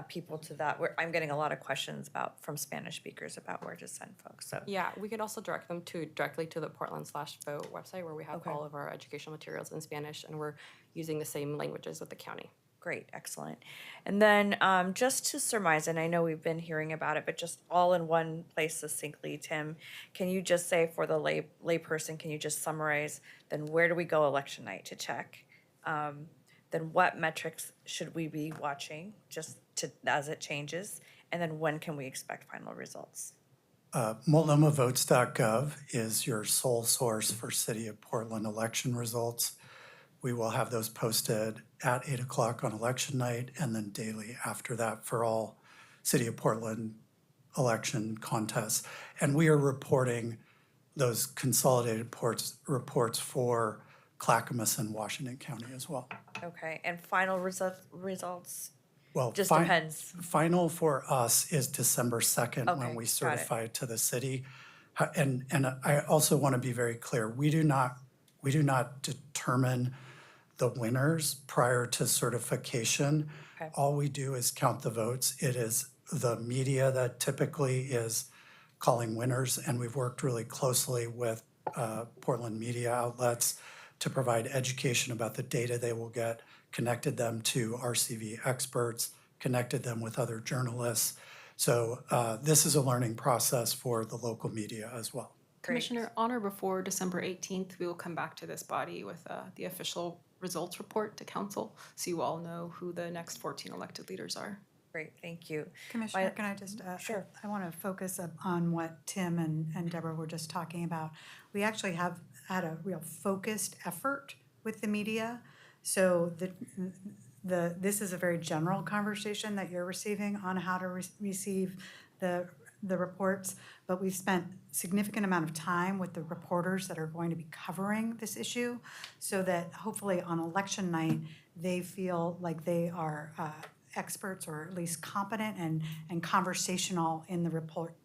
people to that. I'm getting a lot of questions from Spanish speakers about where to send folks, so. Yeah, we could also direct them directly to the Portland/Vote website where we have Okay. all of our educational materials in Spanish, and we're using the same languages with the county. great, excellent. And then just to surmise, and I know we've been hearing about it, but just all in one place succinctly, Tim, can you just say for the layperson, can you just summarize, then where do we go election night to check? Then what metrics should we be watching just to, as it changes? And then when can we expect final results? MultnomaVotes.gov is your sole source for City of Portland election results. We will have those posted at 8 o'clock on election night and then daily after that for all City of Portland election contests. And we are reporting those consolidated reports for Clackamas and Washington County as well. Okay, and final results? Well, Just depends. Final for us is December 2nd Okay, when we got it. certify it to the city. And I also want to be very clear, we do not determine the winners prior to certification. Okay. All we do is count the votes. It is the media that typically is calling winners, and we've worked really closely with Portland media outlets to provide education about the data they will get, connected them to RCV experts, connected them with other journalists. So this is a learning process for the local media as well. Commissioner, on or before December 18th, we will come back to this body with the official results report to council, so you all know who the next 14 elected leaders are. Great, thank you. Commissioner, can I just, Sure. I want to focus on what Tim and Deborah were just talking about. We actually have had a real focused effort with the media. So this is a very general conversation that you're receiving on how to receive the reports, but we've spent significant amount of time with the reporters that are going to be covering this issue so that hopefully on election night, they feel like they are experts or at least competent and conversational in the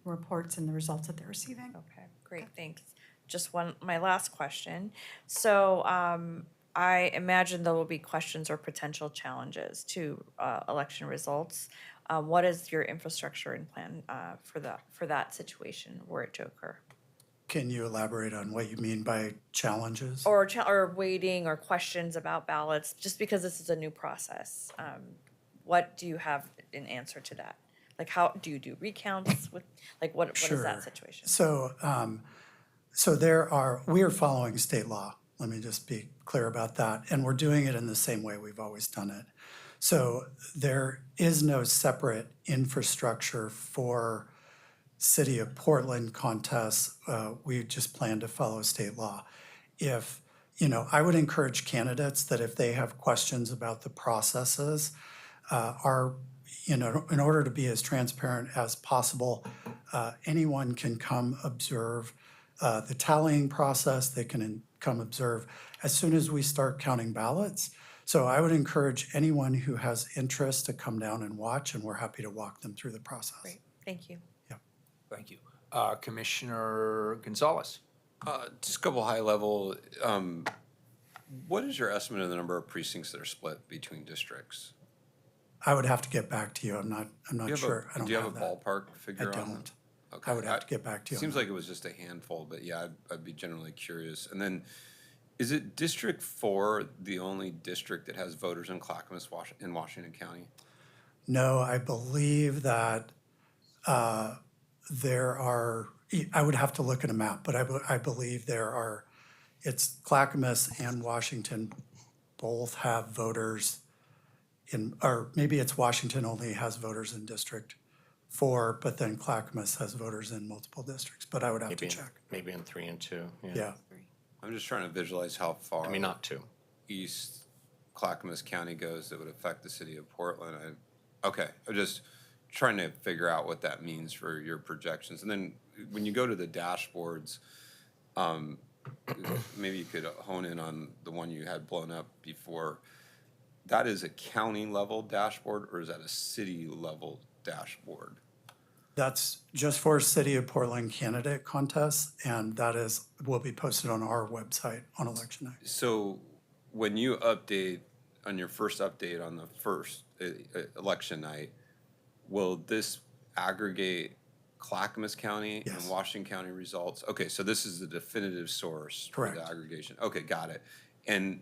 reports and the results that they're receiving. Okay, great, thanks. Just my last question. So I imagine there will be questions or potential challenges to election results. What is your infrastructure and plan for that situation were it to occur? Can you elaborate on what you mean by challenges? Or waiting or questions about ballots, just because this is a new process. What do you have in answer to that? Like how do you do recounts with, like what is that Sure. situation? So, we are following state law. Let me just be clear about that. And we're doing it in the same way we've always done it. So there is no separate infrastructure for City of Portland contests. We just plan to follow state law. I would encourage candidates that if they have questions about the processes, in order to be as transparent as possible, anyone can come observe the tallying process. They can come observe as soon as we start counting ballots. So I would encourage anyone who has interest to come down and watch, and we're happy to walk them through the process. Great, thank you. Thank you. Commissioner Gonzalez. Just a couple high level, what is your estimate of the number of precincts that are split between districts? I would have to get back to you. I'm not sure. I don't Do you have a that. ballpark figure I on that? don't. Okay. I would have to get back to you on Seems that. like it was just a handful, but yeah, I'd be generally curious. And then, is it District 4 the only district that has voters in Clackamas, in Washington County? No, I believe that there are, I would have to look at a map, but I believe it's Clackamas and Washington both have voters or maybe it's Washington only has voters in District 4, but then Clackamas has voters in multiple districts, but I would have to check. Maybe in 3 and 2. Yeah. I'm just trying to visualize how far. I mean, not 2. East Clackamas County goes that would affect the city of Portland. I'm just trying to figure out what that means for your projections. And then when you go to the dashboards, maybe you could hone in on the one you had blown up before. That is a county level dashboard, or is that a city level dashboard? That's just for City of Portland candidate contests, and will be posted on our website on election night. So when you update, on your first update on the first election night, will this aggregate Clackamas County Yes. and Washington County results? Okay, so this is the definitive source Correct. for the aggregation. Okay, got it. And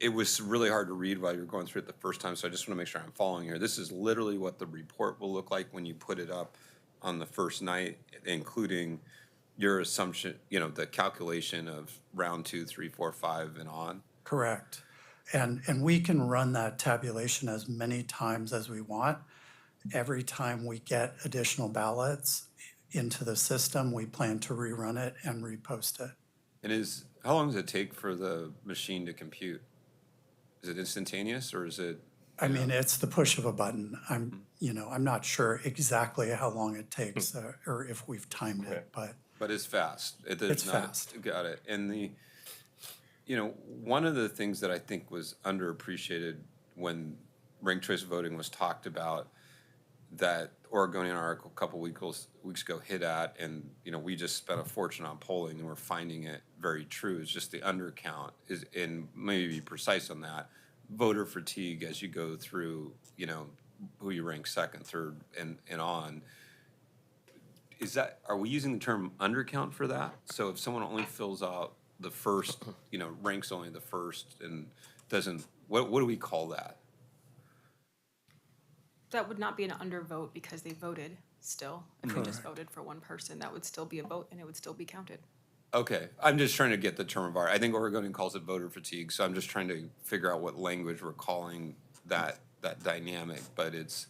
it was really hard to read while you were going through it the first time, so I just want to make sure I'm following here. This is literally what the report will look like when you put it up on the first night, including your assumption, the calculation of round 2, 3, 4, 5, and on. Correct. And we can run that tabulation as many times as we want. Every time we get additional ballots into the system, we plan to rerun it and repost it. And how long does it take for the machine to compute? Is it instantaneous or is it? I mean, it's the push of a button. I'm not sure exactly how long it takes or if we've timed it, but. But it's fast. It's fast. Got it. And one of the things that I think was underappreciated when ranked choice voting was talked about, that Oregonian article a couple weeks ago hit at, and we just spent a fortune on polling and we're finding it very true, is just the undercount is, and maybe be precise on that, voter fatigue as you go through, who you rank second, third, and on. Are we using the term undercount for that? So if someone only fills out the first, ranks only the first and doesn't, what do we call that? That would not be an undervote because they voted still. If they just voted for one person, that would still be a vote and it would still be counted. Okay, I'm just trying to get the term of art. I think Oregonian calls it voter fatigue, so I'm just trying to figure out what language we're calling that dynamic, but it's.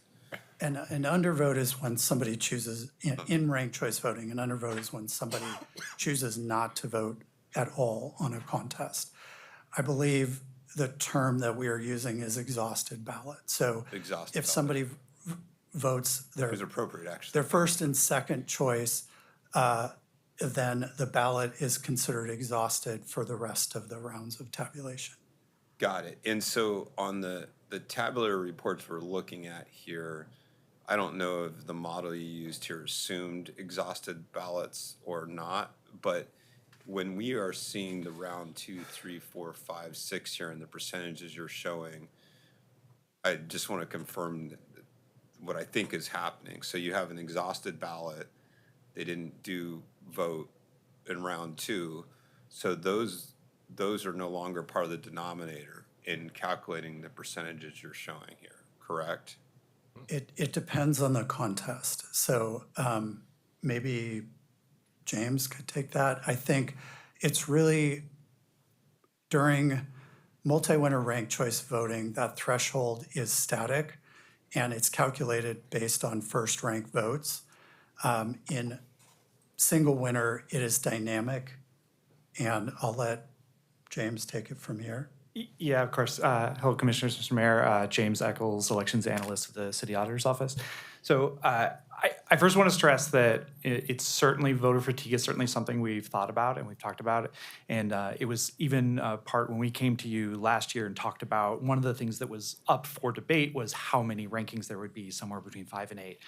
And an undervote is when somebody chooses, in ranked choice voting, an undervote is when somebody chooses not to vote at all on a contest. I believe the term that we are using is exhausted ballot. So Exhausted if ballot. somebody votes It was appropriate, actually. their first and second choice, then the ballot is considered exhausted for the rest of the rounds of tabulation. Got it. And so on the tabular reports we're looking at here, I don't know if the model you used here assumed exhausted ballots or not, but when we are seeing the round 2, 3, 4, 5, 6 here and the percentages you're showing, I just want to confirm what I think is happening. So you have an exhausted ballot. They didn't vote in round 2. So those are no longer part of the denominator in calculating the percentages you're showing here, correct? It depends on the contest. So maybe James could take that. I think it's really during multi-winner ranked choice voting, that threshold is static and it's calculated based on first rank votes. In single winner, it is dynamic, and I'll let James take it from here. Yeah, of course. Hello, Commissioners, Mr. Mayor. James Eccles, Elections Analyst of the City Auditor's Office. So I first want to stress that it's certainly, voter fatigue is certainly something we've thought about and we've talked about. And it was even part when we came to you last year and talked about, one of the things that was up for debate was how many rankings there would be, somewhere between 5 and 8.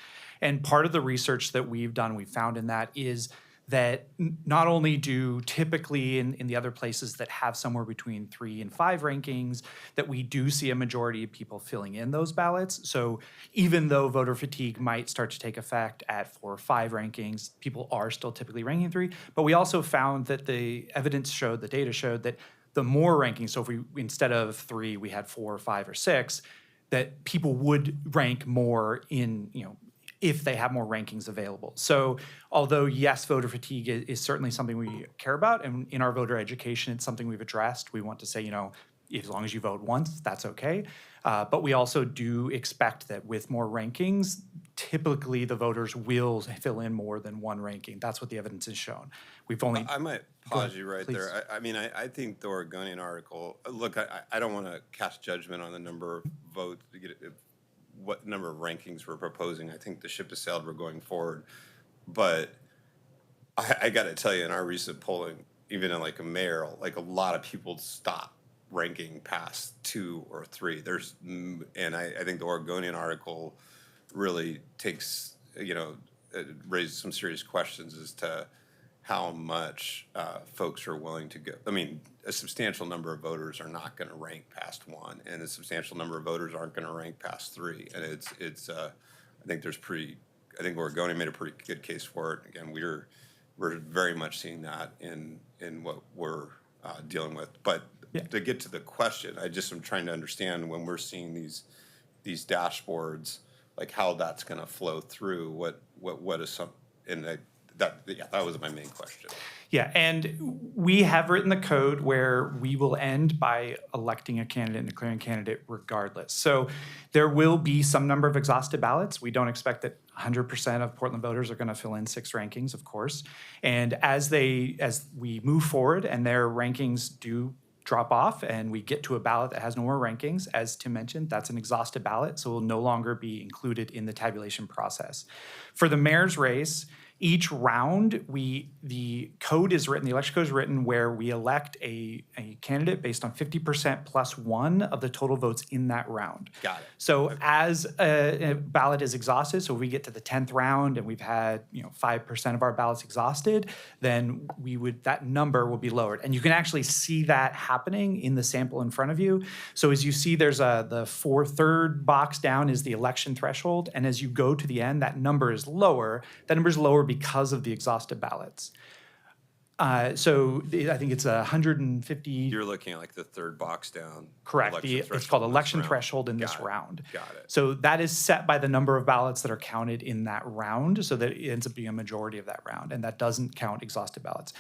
And part of the research that we've done, we found in that is that not only do typically in the other places that have somewhere between 3 and 5 rankings, that we do see a majority of people filling in those ballots. So even though voter fatigue might start to take effect at 4 or 5 rankings, people are still typically ranking 3. But we also found that the evidence showed, the data showed that the more rankings, so if we, instead of 3, we had 4 or 5 or 6, that people would rank more in, if they have more rankings available. So although, yes, voter fatigue is certainly something we care about, and in our voter education, it's something we've addressed. We want to say, as long as you vote once, that's okay. But we also do expect that with more rankings, typically the voters will fill in more than one ranking. That's what the evidence has shown. We've only... I might pause you right please. there. I think the Oregonian article, look, I don't want to cast judgment on the number of votes, what number of rankings we're proposing. I think the ship has sailed, we're going forward. But I got to tell you, in our recent polling, even in like a mayor, like a lot of people stop ranking past 2 or 3. And I think the Oregonian article really takes, it raises some serious questions as to how much folks are willing to go. I mean, a substantial number of voters are not going to rank past 1, and a substantial number of voters aren't going to rank past 3. And I think Oregonian made a pretty good case for it. Again, we're very much seeing that in what we're dealing with. But to get to the question, I just am trying to understand when we're seeing these dashboards, like how that's gonna flow through, what is some, and that was my main question. Yeah, and we have written the code where we will end by electing a candidate and declaring a candidate regardless. So there will be some number of exhausted ballots. We don't expect that 100% of Portland voters are going to fill in 6 rankings, of course. And as we move forward and their rankings do drop off and we get to a ballot that has no more rankings, as Tim mentioned, that's an exhausted ballot, so will no longer be included in the tabulation process. For the mayor's race, each round, the code is written, the election code is written where we elect a candidate based on 50% plus 1 of the total votes in that round. Got it. So as a ballot is exhausted, so if we get to the 10th round and we've had 5% of our ballots exhausted, then that number will be lowered. And you can actually see that happening in the sample in front of you. So as you see, there's the third box down is the election threshold. And as you go to the end, that number is lower. That number is lower because of the exhausted ballots. So I think it's 150. You're looking at like the third box down. Correct. election It's threshold called in this election round. threshold in this Got it. round. Got it. So that is set by the number of ballots that are counted in that round, so that it ends up being a majority of that round, and that doesn't count exhausted ballots.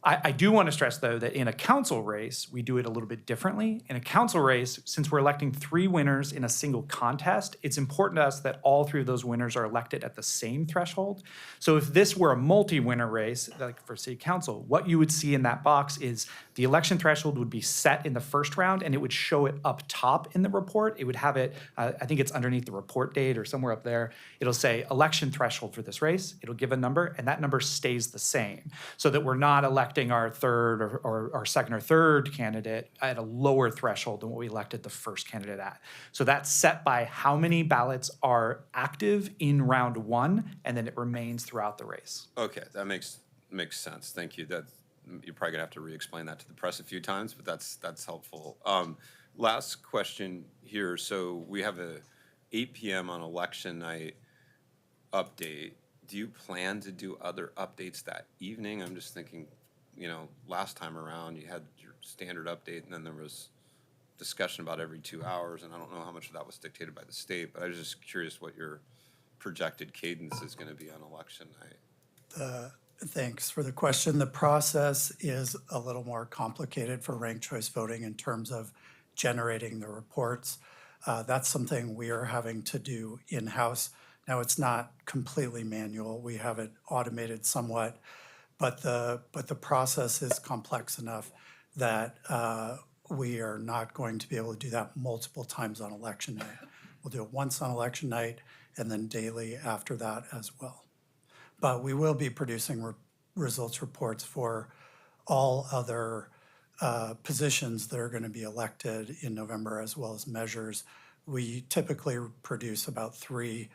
I do want to stress, though, that in a council race, we do it a little bit differently. In a council race, since we're electing 3 winners in a single contest, it's important to us that all 3 of those winners are elected at the same threshold. So if this were a multi-winner race, like for city council, what you would see in that box is the election threshold would be set in the first round, and it would show it up top in the report. It would have it, I think it's underneath the report date or somewhere up there. It'll say election threshold for this race. It'll give a number, and that number stays the same, so that we're not electing our third or our second or third candidate at a lower threshold than what we elected the first candidate at. So that's set by how many ballots are active in round 1, and then it remains throughout the race. Okay, that makes sense. Thank you. That you're probably gonna have to re-explain that to the press a few times, but that's helpful. Last question here. So we have a 8 p.m. on election night update. Do you plan to do other updates that evening? I'm just thinking, last time around you had your standard update, and then there was discussion about every 2 hours, and I don't know how much of that was dictated by the state, but I was just curious what your projected cadence is going to be on election night. Thanks for the question. The process is a little more complicated for ranked choice voting in terms of generating the reports. That's something we are having to do in-house. Now, it's not completely manual. We have it automated somewhat, but the process is complex enough that we are not going to be able to do that multiple times on election night. We'll do it once on election night and then daily after that as well. But we will be producing results reports for all other positions that are going to be elected in November, as well as measures. We typically produce about three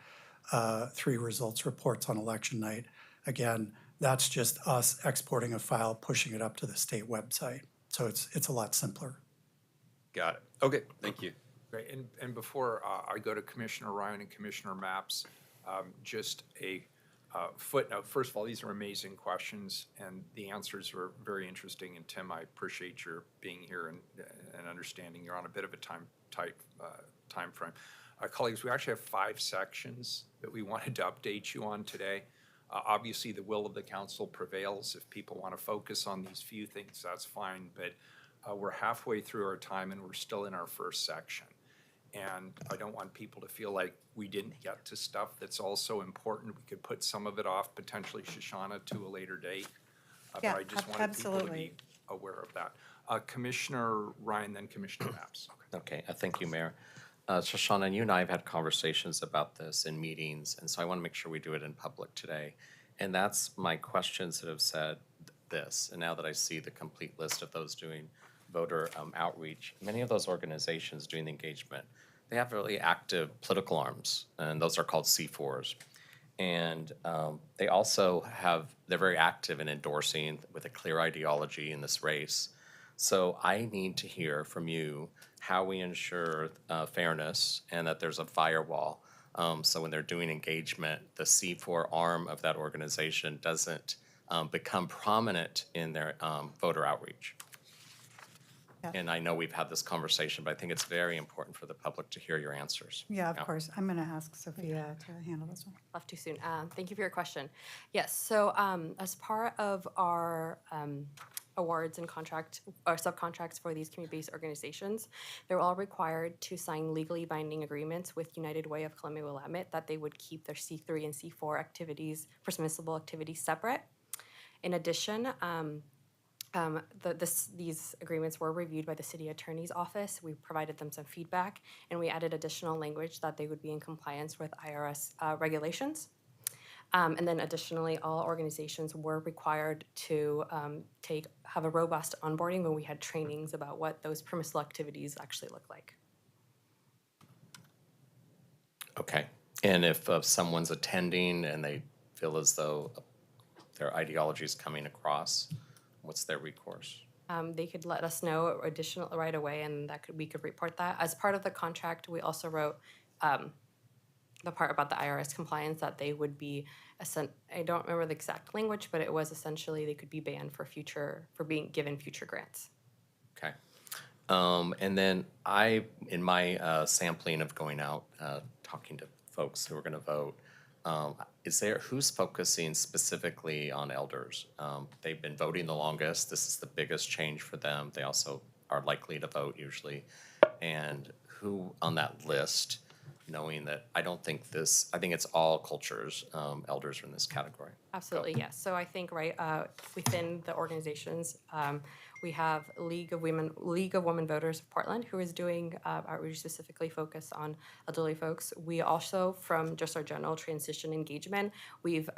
results reports on election night. Again, that's just us exporting a file, pushing it up to the state website. So it's a lot simpler. Got it. Okay, thank you. Great, and before I go to Commissioner Ryan and Commissioner Mapps, just a footnote. First of all, these are amazing questions, and the answers were very interesting. And Tim, I appreciate your being here and understanding you're on a bit of a tight time frame. Colleagues, we actually have 5 sections that we wanted to update you on today. Obviously, the will of the council prevails. If people want to focus on these few things, that's fine. But we're halfway through our time, and we're still in our first section. And I don't want people to feel like we didn't get to stuff that's also important. We could put some of it off, potentially, Shoshana, to a later date. Yeah, But I just wanted people to absolutely. be aware of that. Commissioner Ryan, then Commissioner Mapps. Okay, thank you, Mayor. Shoshana, you and I have had conversations about this in meetings, and so I want to make sure we do it in public today. And that's my questions that have said this, and now that I see the complete list of those doing voter outreach, many of those organizations doing the engagement, they have really active political arms, and those are called C4s. And they also they're very active in endorsing with a clear ideology in this race. So I need to hear from you how we ensure fairness and that there's a firewall. So when they're doing engagement, the C4 arm of that organization doesn't become prominent in their voter outreach. Yeah. And I know we've had this conversation, but I think it's very important for the public to hear your answers. Yeah, of course. I'm going to ask Sophia to handle this one. Left too soon. Thank you for your question. Yes, so as part of our awards and contract or subcontracts for these community-based organizations, they're all required to sign legally binding agreements with United Way of Columbia Willamette that they would keep their C3 and C4 activities, permissible activities, separate. In addition, these agreements were reviewed by the city attorney's office. We provided them some feedback, and we added additional language that they would be in compliance with IRS regulations. And then additionally, all organizations were required to have a robust onboarding when we had trainings about what those permissible activities actually look like. Okay. And if someone's attending and they feel as though their ideology is coming across, what's their recourse? They could let us know additional right away, and we could report that. As part of the contract, we also wrote the part about the IRS compliance that they would be, I don't remember the exact language, but it was essentially they could be banned for being given future grants. Okay. And then in my sampling of going out, talking to folks who are going to vote, who's focusing specifically on elders? They've been voting the longest. This is the biggest change for them. They also are likely to vote usually. And who on that list, knowing that I think it's all cultures, elders are in this category. Absolutely, yes. So I think within the organizations, we have League of Women Voters of Portland, who is doing outreach specifically focused on elderly folks. We also, from just our general transition engagement, we've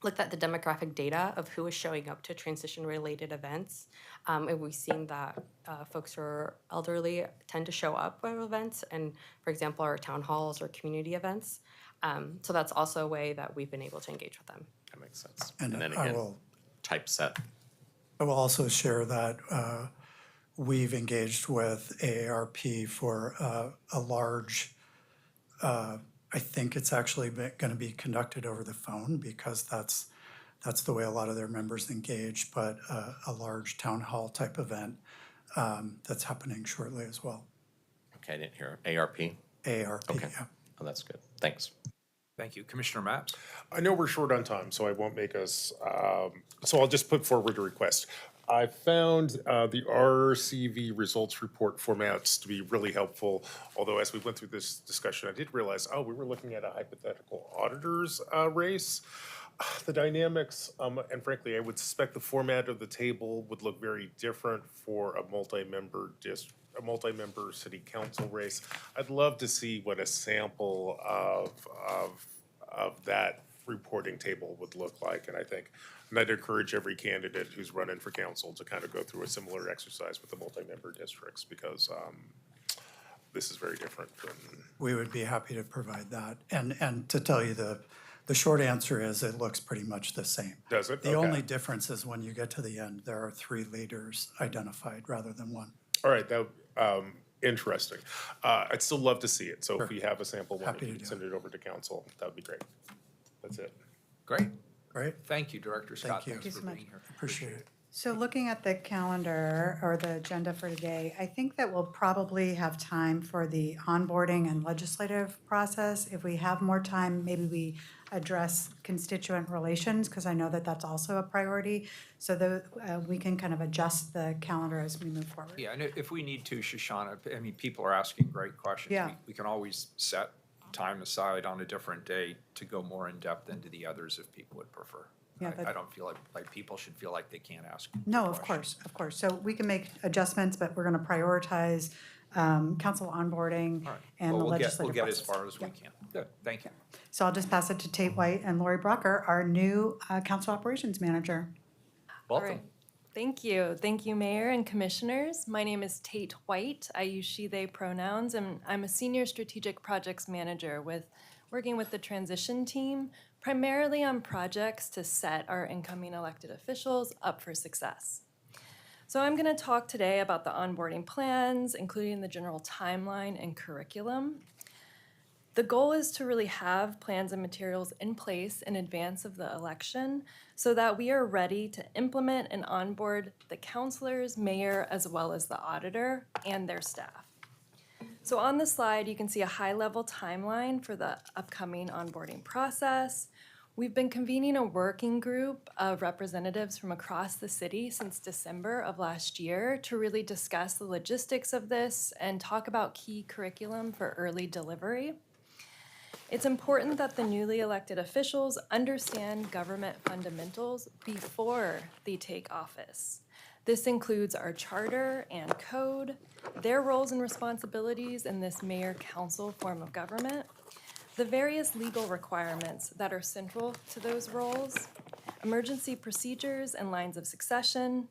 looked at the demographic data of who is showing up to transition-related events, and we've seen that folks who are elderly tend to show up at events, and for example, our town halls or community events. So that's also a way that we've been able to engage with them. That makes sense. And then I again, will- typeset. I will also share that we've engaged with AARP for a large, I think it's actually going to be conducted over the phone because that's the way a lot of their members engage, but a large town hall type event that's happening shortly as well. Okay, I didn't hear. ARP? AARP, Okay. yeah. Oh, that's good. Thanks. Thank you. Commissioner Maps? I know we're short on time, so I won't make us, so I'll just put forward a request. I found the RCV results report formats to be really helpful, although as we went through this discussion, I did realize, we were looking at a hypothetical auditor's race. The dynamics, and frankly, I would suspect the format of the table would look very different for a multi-member city council race. I'd love to see what a sample of that reporting table would look like, and I'd encourage every candidate who's running for council to kind of go through a similar exercise with the multi-member districts, because this is very different than. We would be happy to provide that. And to tell you the short answer is it looks pretty much the same. Does it? The Okay. only difference is when you get to the end, there are 3 leaders identified rather than 1. All right, that, interesting. I'd still love to see it, so if Sure. we have a sample one, Happy if to you could do send it over to council, that would be great. That's it. Great. Right? Thank you, Director Scott. you. Thanks Thank you for so much. being here. Appreciate it. So looking at the calendar or the agenda for today, I think that we'll probably have time for the onboarding and legislative process. If we have more time, maybe we address constituent relations, because I know that that's also a priority. So we can kind of adjust the calendar as we move forward. Yeah, and if we need to, Shoshana, I mean, people are asking great questions. Yeah. We can always set time aside on a different day to go more in depth into the others if people would prefer. Yeah, I that- don't feel like people should feel like they can't ask. No, of questions. course, of course. So we can make adjustments, but we're going to prioritize council onboarding All right. and the Well, legislative we'll get as process. far as we Yeah. can. Good, thank you. So I'll just pass it to Tate White and Lori Brocker, our new council operations manager. All Welcome. right. Thank you. Thank you, Mayor and Commissioners. My name is Tate White. I use she, they pronouns, and I'm a Senior Strategic Projects Manager working with the transition team, primarily on projects to set our incoming elected officials up for success. So I'm going to talk today about the onboarding plans, including the general timeline and curriculum. The goal is to really have plans and materials in place in advance of the election so that we are ready to implement and onboard the counselors, mayor, as well as the auditor and their staff. So on the slide, you can see a high-level timeline for the upcoming onboarding process. We've been convening a working group of representatives from across the city since December of last year to really discuss the logistics of this and talk about key curriculum for early delivery. It's important that the newly elected officials understand government fundamentals before they take office. This includes our charter and code, their roles and responsibilities in this mayor-council form of government, the various legal requirements that are central to those roles, emergency procedures and lines of succession,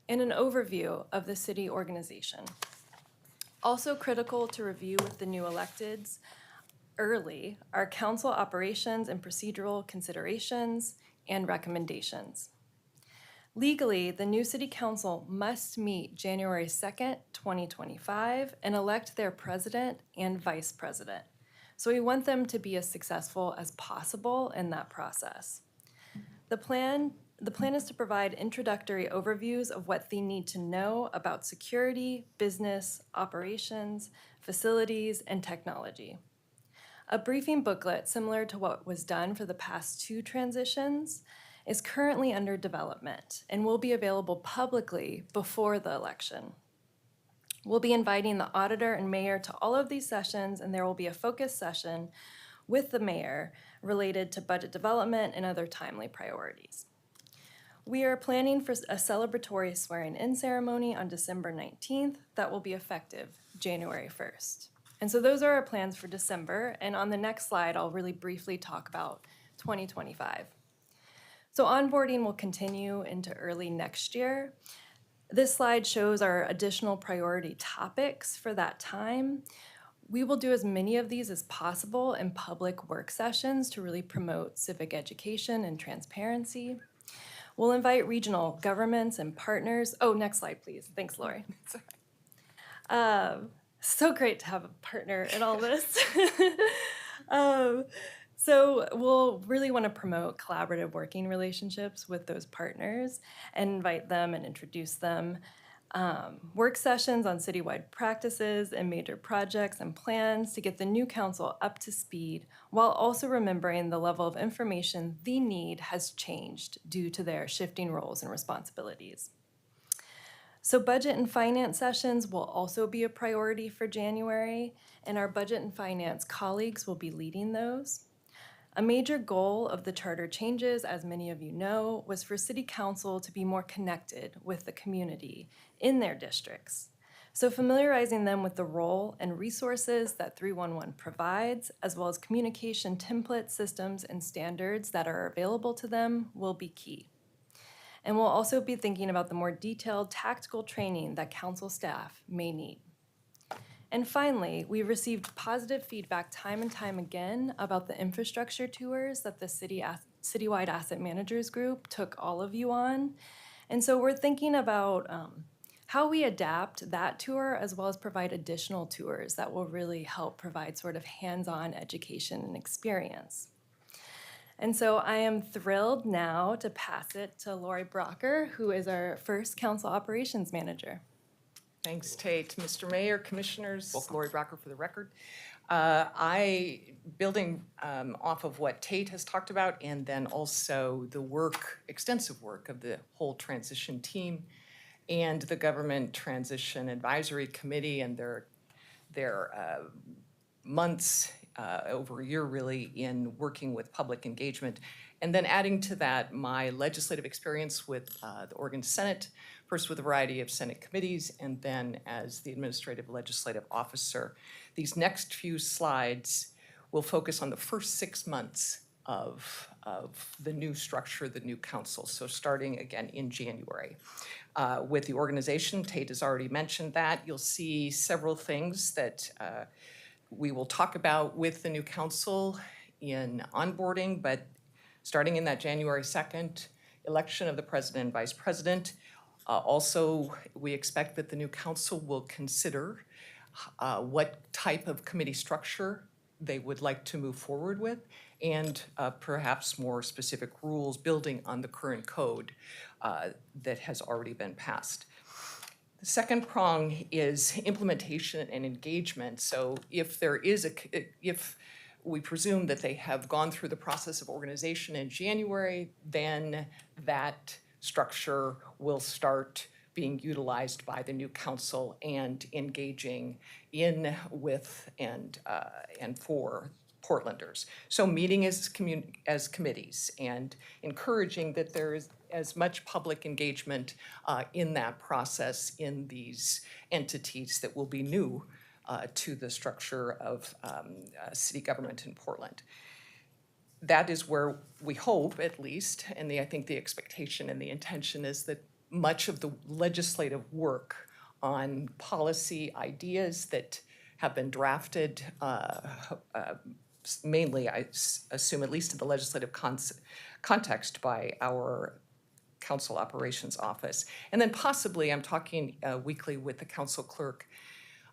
and an overview of the city organization. Also critical to review with the new electeds early are council operations and procedural considerations and recommendations. Legally, the new city council must meet January 2nd, 2025, and elect their president and vice president. So we want them to be as successful as possible in that process. The plan is to provide introductory overviews of what they need to know about security, business, operations, facilities, and technology. A briefing booklet similar to what was done for the past 2 transitions is currently under development and will be available publicly before the election. We'll be inviting the auditor and mayor to all of these sessions, and there will be a focus session with the mayor related to budget development and other timely priorities. We are planning for a celebratory swearing-in ceremony on December 19th that will be effective January 1st. And so those are our plans for December, and on the next slide, I'll really briefly talk about 2025. So onboarding will continue into early next year. This slide shows our additional priority topics for that time. We will do as many of these as possible in public work sessions to really promote civic education and transparency. We'll invite regional governments and partners. Oh, next slide, please. Thanks, Lori. So great to have a partner in all this. So we'll really want to promote collaborative working relationships with those partners and invite them and introduce them. Work sessions on citywide practices and major projects and plans to get the new council up to speed while also remembering the level of information they need has changed due to their shifting roles and responsibilities. So budget and finance sessions will also be a priority for January, and our budget and finance colleagues will be leading those. A major goal of the charter changes, as many of you know, was for City Council to be more connected with the community in their districts. So familiarizing them with the role and resources that 311 provides, as well as communication templates, systems, and standards that are available to them will be key. And we'll also be thinking about the more detailed tactical training that council staff may need. And finally, we received positive feedback time and time again about the infrastructure tours that the Citywide Asset Managers Group took all of you on. And so we're thinking about how we adapt that tour as well as provide additional tours that will really help provide sort of hands-on education and experience. And so I am thrilled now to pass it to Lori Brocker, who is our first Council Operations Manager. Thanks, Tate. Mr. Mayor, Commissioners, Lori Brocker for the record. Building off of what Tate has talked about, and then also the work, extensive work of the whole transition team and the Government Transition Advisory Committee and their months, over a year really, in working with public engagement. And then adding to that my legislative experience with the Oregon Senate, first with a variety of Senate committees, and then as the Administrative Legislative Officer. These next few slides will focus on the first 6 months of the new structure, the new council. So starting again in January. With the organization, Tate has already mentioned that. You'll see several things that we will talk about with the new council in onboarding, but starting in that January 2nd election of the president and vice president. Also, we expect that the new council will consider what type of committee structure they would like to move forward with, and perhaps more specific rules building on the current code that has already been passed. The second prong is implementation and engagement. So if there is if we presume that they have gone through the process of organization in January, then that structure will start being utilized by the new council and engaging in, with, and for Portlanders. So meeting as committees and encouraging that there is as much public engagement in that process in these entities that will be new to the structure of city government in Portland. That is where we hope, at least, and I think the expectation and the intention is that much of the legislative work on policy ideas that have been drafted, mainly, I assume, at least in the legislative context, by our Council Operations Office. And then possibly, I'm talking weekly with the council clerk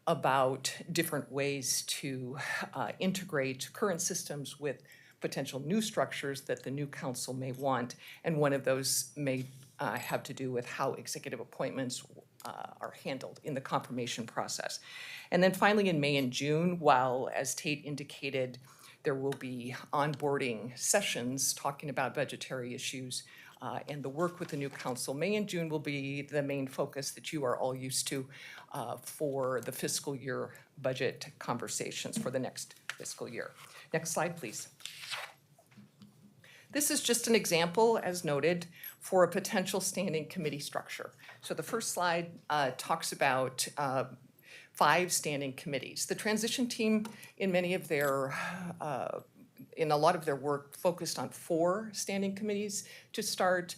about different ways to integrate current systems with potential new structures that the new council may want. And one of those may have to do with how executive appointments are handled in the confirmation process. And then finally, in May and June, while, as Tate indicated, there will be onboarding sessions talking about budgetary issues and the work with the new council, May and June will be the main focus that you are all used to for the fiscal year budget conversations for the next fiscal year. Next slide, please. This is just an example, as noted, for a potential standing committee structure. So the first slide talks about 5 standing committees. The transition team, in a lot of their work, focused on 4 standing committees to start.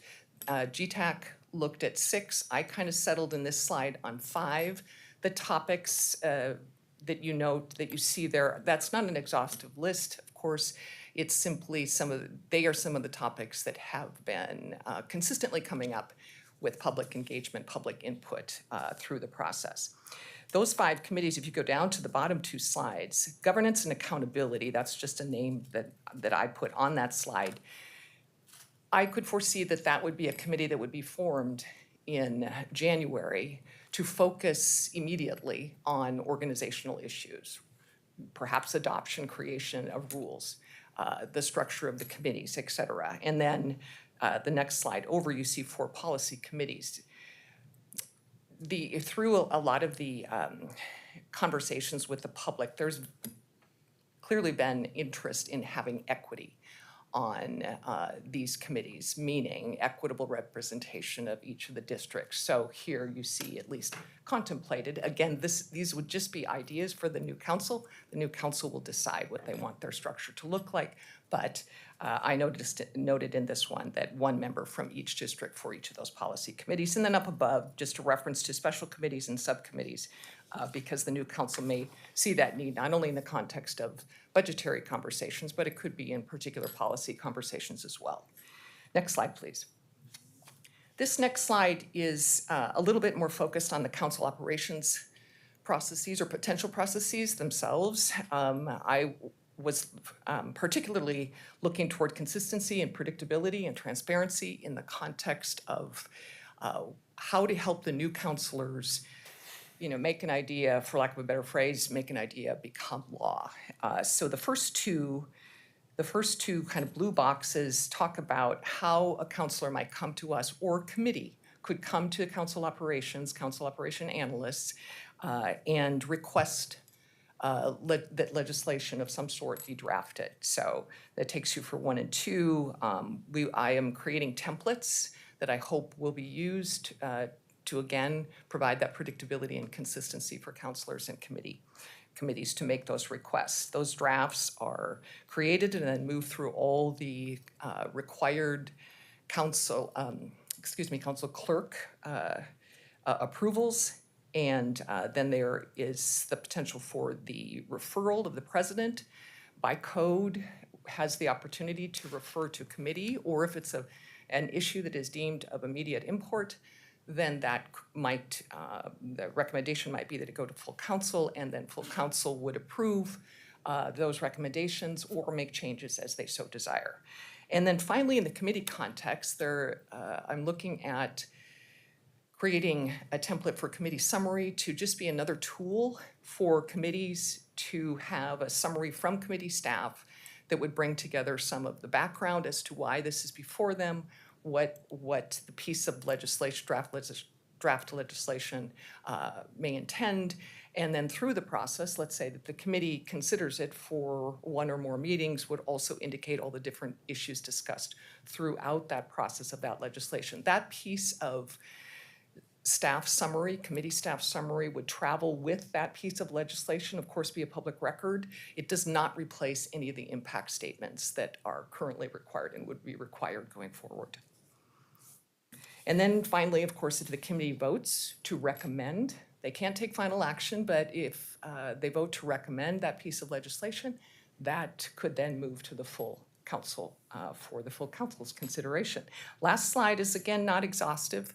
GTAC looked at 6. I kind of settled in this slide on 5. The topics that you note, that you see there, that's not an exhaustive list, of course. It's simply they are some of the topics that have been consistently coming up with public engagement, public input through the process. Those 5 committees, if you go down to the bottom 2 slides, governance and accountability, that's just a name that I put on that slide. I could foresee that would be a committee that would be formed in January to focus immediately on organizational issues, perhaps adoption, creation of rules, the structure of the committees, et cetera. And then the next slide over, you see 4 policy committees. Through a lot of the conversations with the public, there's clearly been interest in having equity on these committees, meaning equitable representation of each of the districts. So here you see at least contemplated. Again, these would just be ideas for the new council. The new council will decide what they want their structure to look like. But I noted in this one that 1 member from each district for each of those policy committees. And then up above, just a reference to special committees and subcommittees, because the new council may see that need, not only in the context of budgetary conversations, but it could be in particular policy conversations as well. Next slide, please. This next slide is a little bit more focused on the council operations processes or potential processes themselves. I was particularly looking toward consistency and predictability and transparency in the context of how to help the new councilors make an idea, for lack of a better phrase, make an idea become law. So the first two kind of blue boxes talk about how a councilor might come to us, or a committee could come to council operation analysts, and request that legislation of some sort be drafted. So that takes you for 1 and 2. I am creating templates that I hope will be used to again provide that predictability and consistency for councilors and committees to make those requests. Those drafts are created and then move through all the required council clerk approvals. And then there is the potential for the referral of the president. By code, has the opportunity to refer to committee, or if it's an issue that is deemed of immediate import, then that the recommendation might be that it go to full council, and then full council would approve those recommendations or make changes as they so desire. And then finally, in the committee context, I'm looking at creating a template for committee summary to just be another tool for committees to have a summary from committee staff that would bring together some of the background as to why this is before them, what the piece of legislation, draft legislation may intend, and then through the process, let's say that the committee considers it for one or more meetings, would also indicate all the different issues discussed throughout that process of that legislation. That piece of staff summary, committee staff summary would travel with that piece of legislation, of course, be a public record. It does not replace any of the impact statements that are currently required and would be required going forward. And then finally, of course, if the committee votes to recommend, they can't take final action, but if they vote to recommend that piece of legislation, that could then move to the full council for the full council's consideration. Last slide is, again, not exhaustive.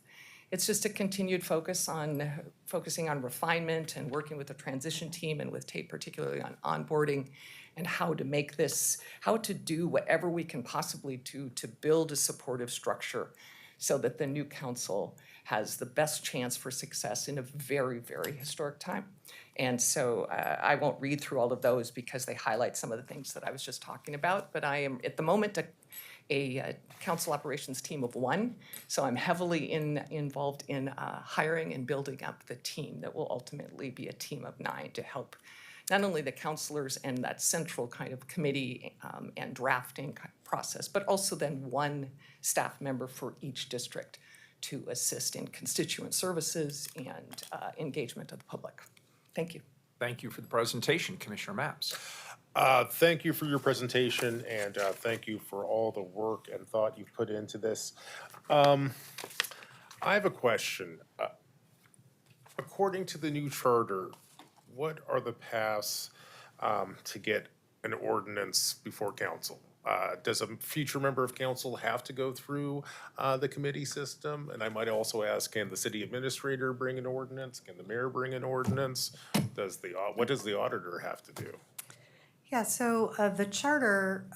It's just a continued focusing on refinement and working with the transition team and with Tate particularly on onboarding and how to make this, how to do whatever we can possibly do to build a supportive structure so that the new council has the best chance for success in a very, very historic time. And so I won't read through all of those because they highlight some of the things that I was just talking about, but I am at the moment a council operations team of one, so I'm heavily involved in hiring and building up the team that will ultimately be a team of 9 to help not only the councilors and that central kind of committee and drafting process, but also then one staff member for each district to assist in constituent services and engagement of the public. Thank you. Thank you for the presentation, Commissioner Mapps. Thank you for your presentation, and thank you for all the work and thought you've put into this. I have a question. According to the new charter, what are the paths to get an ordinance before council? Does a future member of council have to go through the committee system? And I might also ask, can the city administrator bring an ordinance? Can the mayor bring an ordinance? What does the auditor have to do? Yeah, so the charter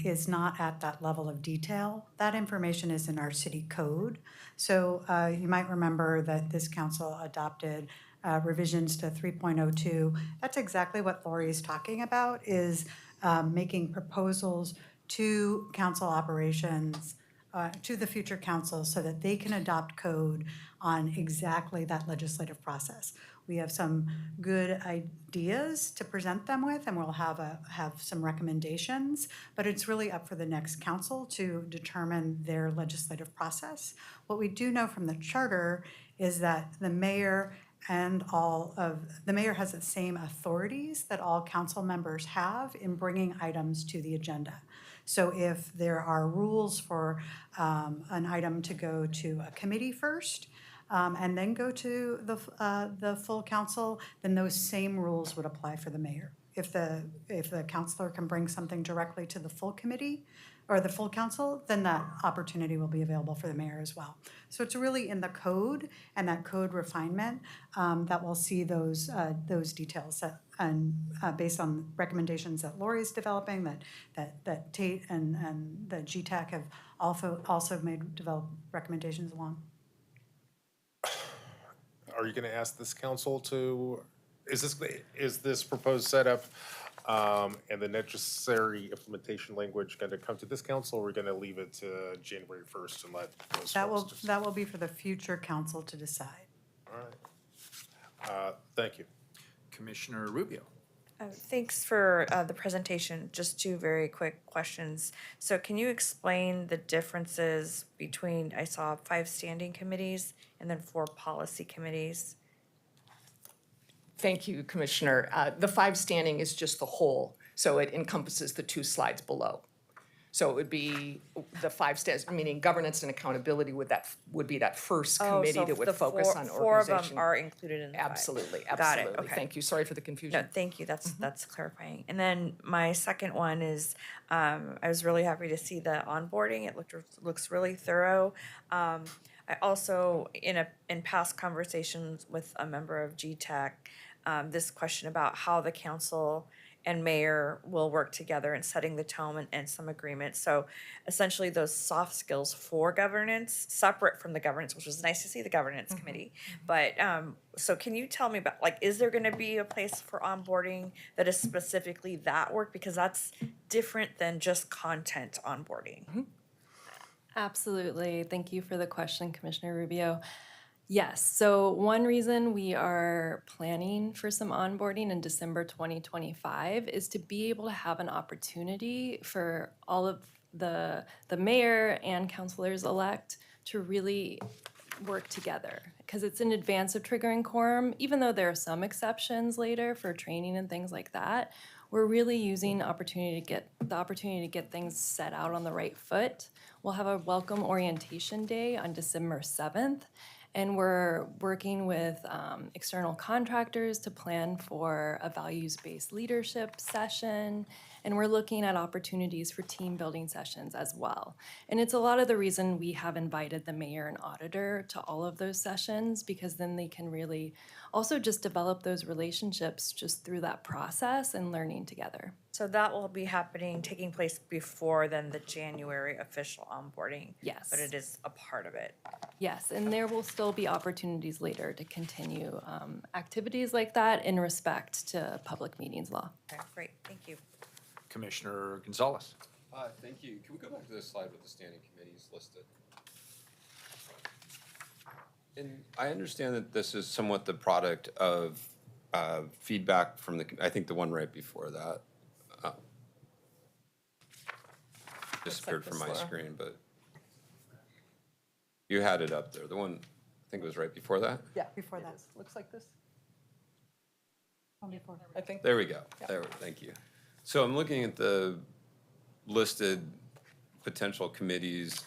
is not at that level of detail. That information is in our city code. So you might remember that this council adopted revisions to 3.02. That's exactly what Lori is talking about, is making proposals to council operations, to the future council, so that they can adopt code on exactly that legislative process. We have some good ideas to present them with, and we'll have some recommendations, but it's really up for the next council to determine their legislative process. What we do know from the charter is that the mayor has the same authorities that all council members have in bringing items to the agenda. So if there are rules for an item to go to a committee first, and then go to the full council, then those same rules would apply for the mayor. If the councilor can bring something directly to the full committee or the full council, then that opportunity will be available for the mayor as well. So it's really in the code and that code refinement that we'll see those details and based on recommendations that Lori's developing, that Tate and the GTAC have also developed recommendations along. Are you gonna ask this council to, is this proposed setup and the necessary implementation language gonna come to this council, or are we gonna leave it to January 1st and let those folks just? That will be for the future council to decide. All right. Thank you. Commissioner Rubio. Thanks for the presentation. Just 2 very quick questions. So can you explain the differences between, I saw 5 standing committees and then 4 policy committees? Thank you, Commissioner. The 5 standing is just the whole, so it encompasses the 2 slides below. So it would be the 5 stands, meaning governance and accountability would be that first committee that would focus on organization. 4 of them are included in the 5. Absolutely, Got it, absolutely. okay. Thank you. Sorry for the confusion. No, thank you. That's clarifying. And then my second one is, I was really happy to see the onboarding. It looks really thorough. I also, in past conversations with a member of GTAC, this question about how the council and mayor will work together in setting the tone and some agreements. So essentially those soft skills for governance, separate from the governance, which was nice to see the governance committee. But, so can you tell me about, like, is there gonna be a place for onboarding that is specifically that work? Because that's different than just content onboarding. Absolutely. Thank you for the question, Commissioner Rubio. Yes, so one reason we are planning for some onboarding in December 2025 is to be able to have an opportunity for all of the mayor and councilors-elect to really work together. Because it's in advance of triggering quorum, even though there are some exceptions later for training and things like that, we're really using the opportunity to get things set out on the right foot. We'll have a welcome orientation day on December 7th. And we're working with external contractors to plan for a values-based leadership session. And we're looking at opportunities for team building sessions as well. And it's a lot of the reason we have invited the mayor and auditor to all of those sessions, because then they can really also just develop those relationships just through that process and learning together. So that will be taking place before then the January official onboarding. Yes. But it is a part of it. Yes, and there will still be opportunities later to continue activities like that in respect to public meetings law. Okay, great, thank you. Commissioner Gonzalez. Thank you. Can we go back to this slide with the standing committees listed? And I understand that this is somewhat the product of feedback from I think the one right before that. Disappeared from my screen, but you had it up there. The one, I think it was right before that. Yeah. Before that. Looks like this. Before. I think. There we go. Thank you. So I'm looking at the listed potential committees,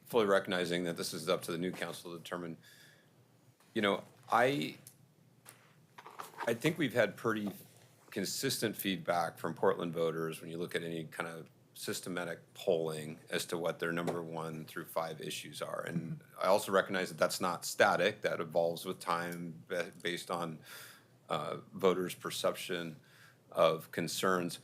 fully recognizing that this is up to the new council to determine. You know, I think we've had pretty consistent feedback from Portland voters when you look at any kind of systematic polling as to what their number 1 through 5 issues are. And I also recognize that that's not static, that evolves with time based on voters' perception of concerns.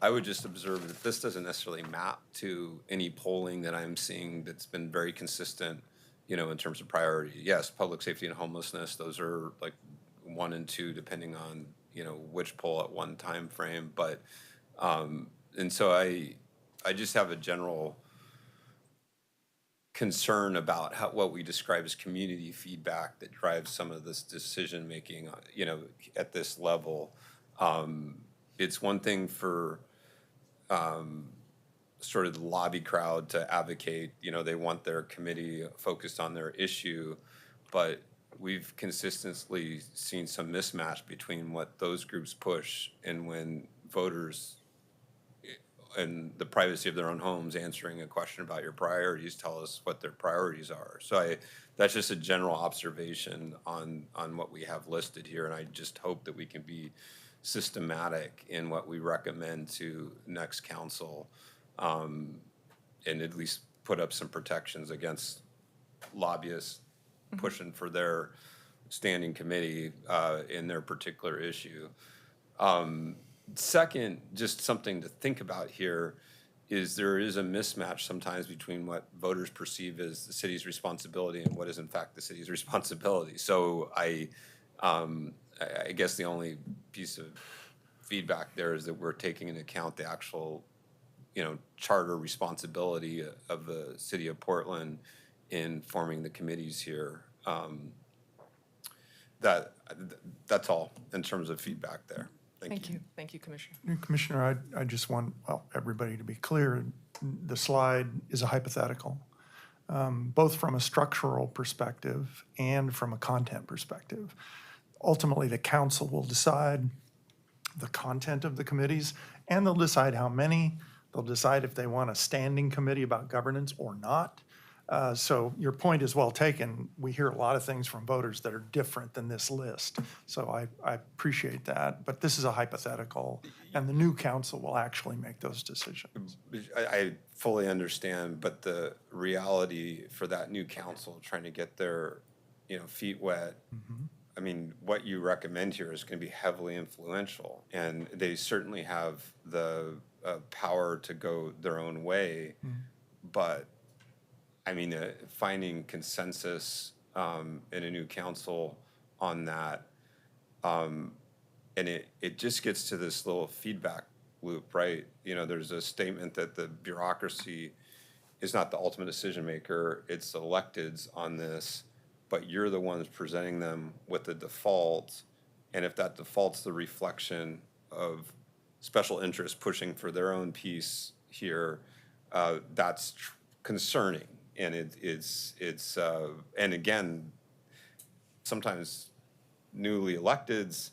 I would just observe that this doesn't necessarily map to any polling that I'm seeing that's been very consistent, you know, in terms of priority. Yes, public safety and homelessness, those are like 1 and 2, depending on, you know, which poll at one time frame. But, and so I just have a general concern about what we describe as community feedback that drives some of this decision-making, you know, at this level. It's one thing for sort of the lobby crowd to advocate, you know, they want their committee focused on their issue, but we've consistently seen some mismatch between what those groups push and when voters in the privacy of their own homes answering a question about your priorities tell us what their priorities are. So that's just a general observation on what we have listed here, and I just hope that we can be systematic in what we recommend to next council, and at least put up some protections against lobbyists pushing for their standing committee in their particular issue. Second, just something to think about here is there is a mismatch sometimes between what voters perceive as the city's responsibility and what is in fact the city's responsibility. So I guess the only piece of feedback there is that we're taking into account the actual, you know, charter responsibility of the city of Portland in forming the committees here. That's all in terms of feedback there. Thank you. Thank you, Commissioner. Commissioner, I just want, everybody to be clear, the slide is a hypothetical, both from a structural perspective and from a content perspective. Ultimately, the council will decide the content of the committees, and they'll decide how many. They'll decide if they want a standing committee about governance or not. So your point is well taken. We hear a lot of things from voters that are different than this list. So I appreciate that, but this is a hypothetical, and the new council will actually make those decisions. I fully understand, but the reality for that new council trying to get their, you know, feet wet I mean, what you recommend here is going to be heavily influential, and they certainly have the power to go their own way. But I mean, finding consensus in a new council on that, and it just gets to this little feedback loop, right? You know, there's a statement that the bureaucracy is not the ultimate decision maker, it's the electeds on this, but you're the ones presenting them with the default. And if that default's the reflection of special interests pushing for their own piece here, that's concerning. And it's and again, sometimes newly electeds,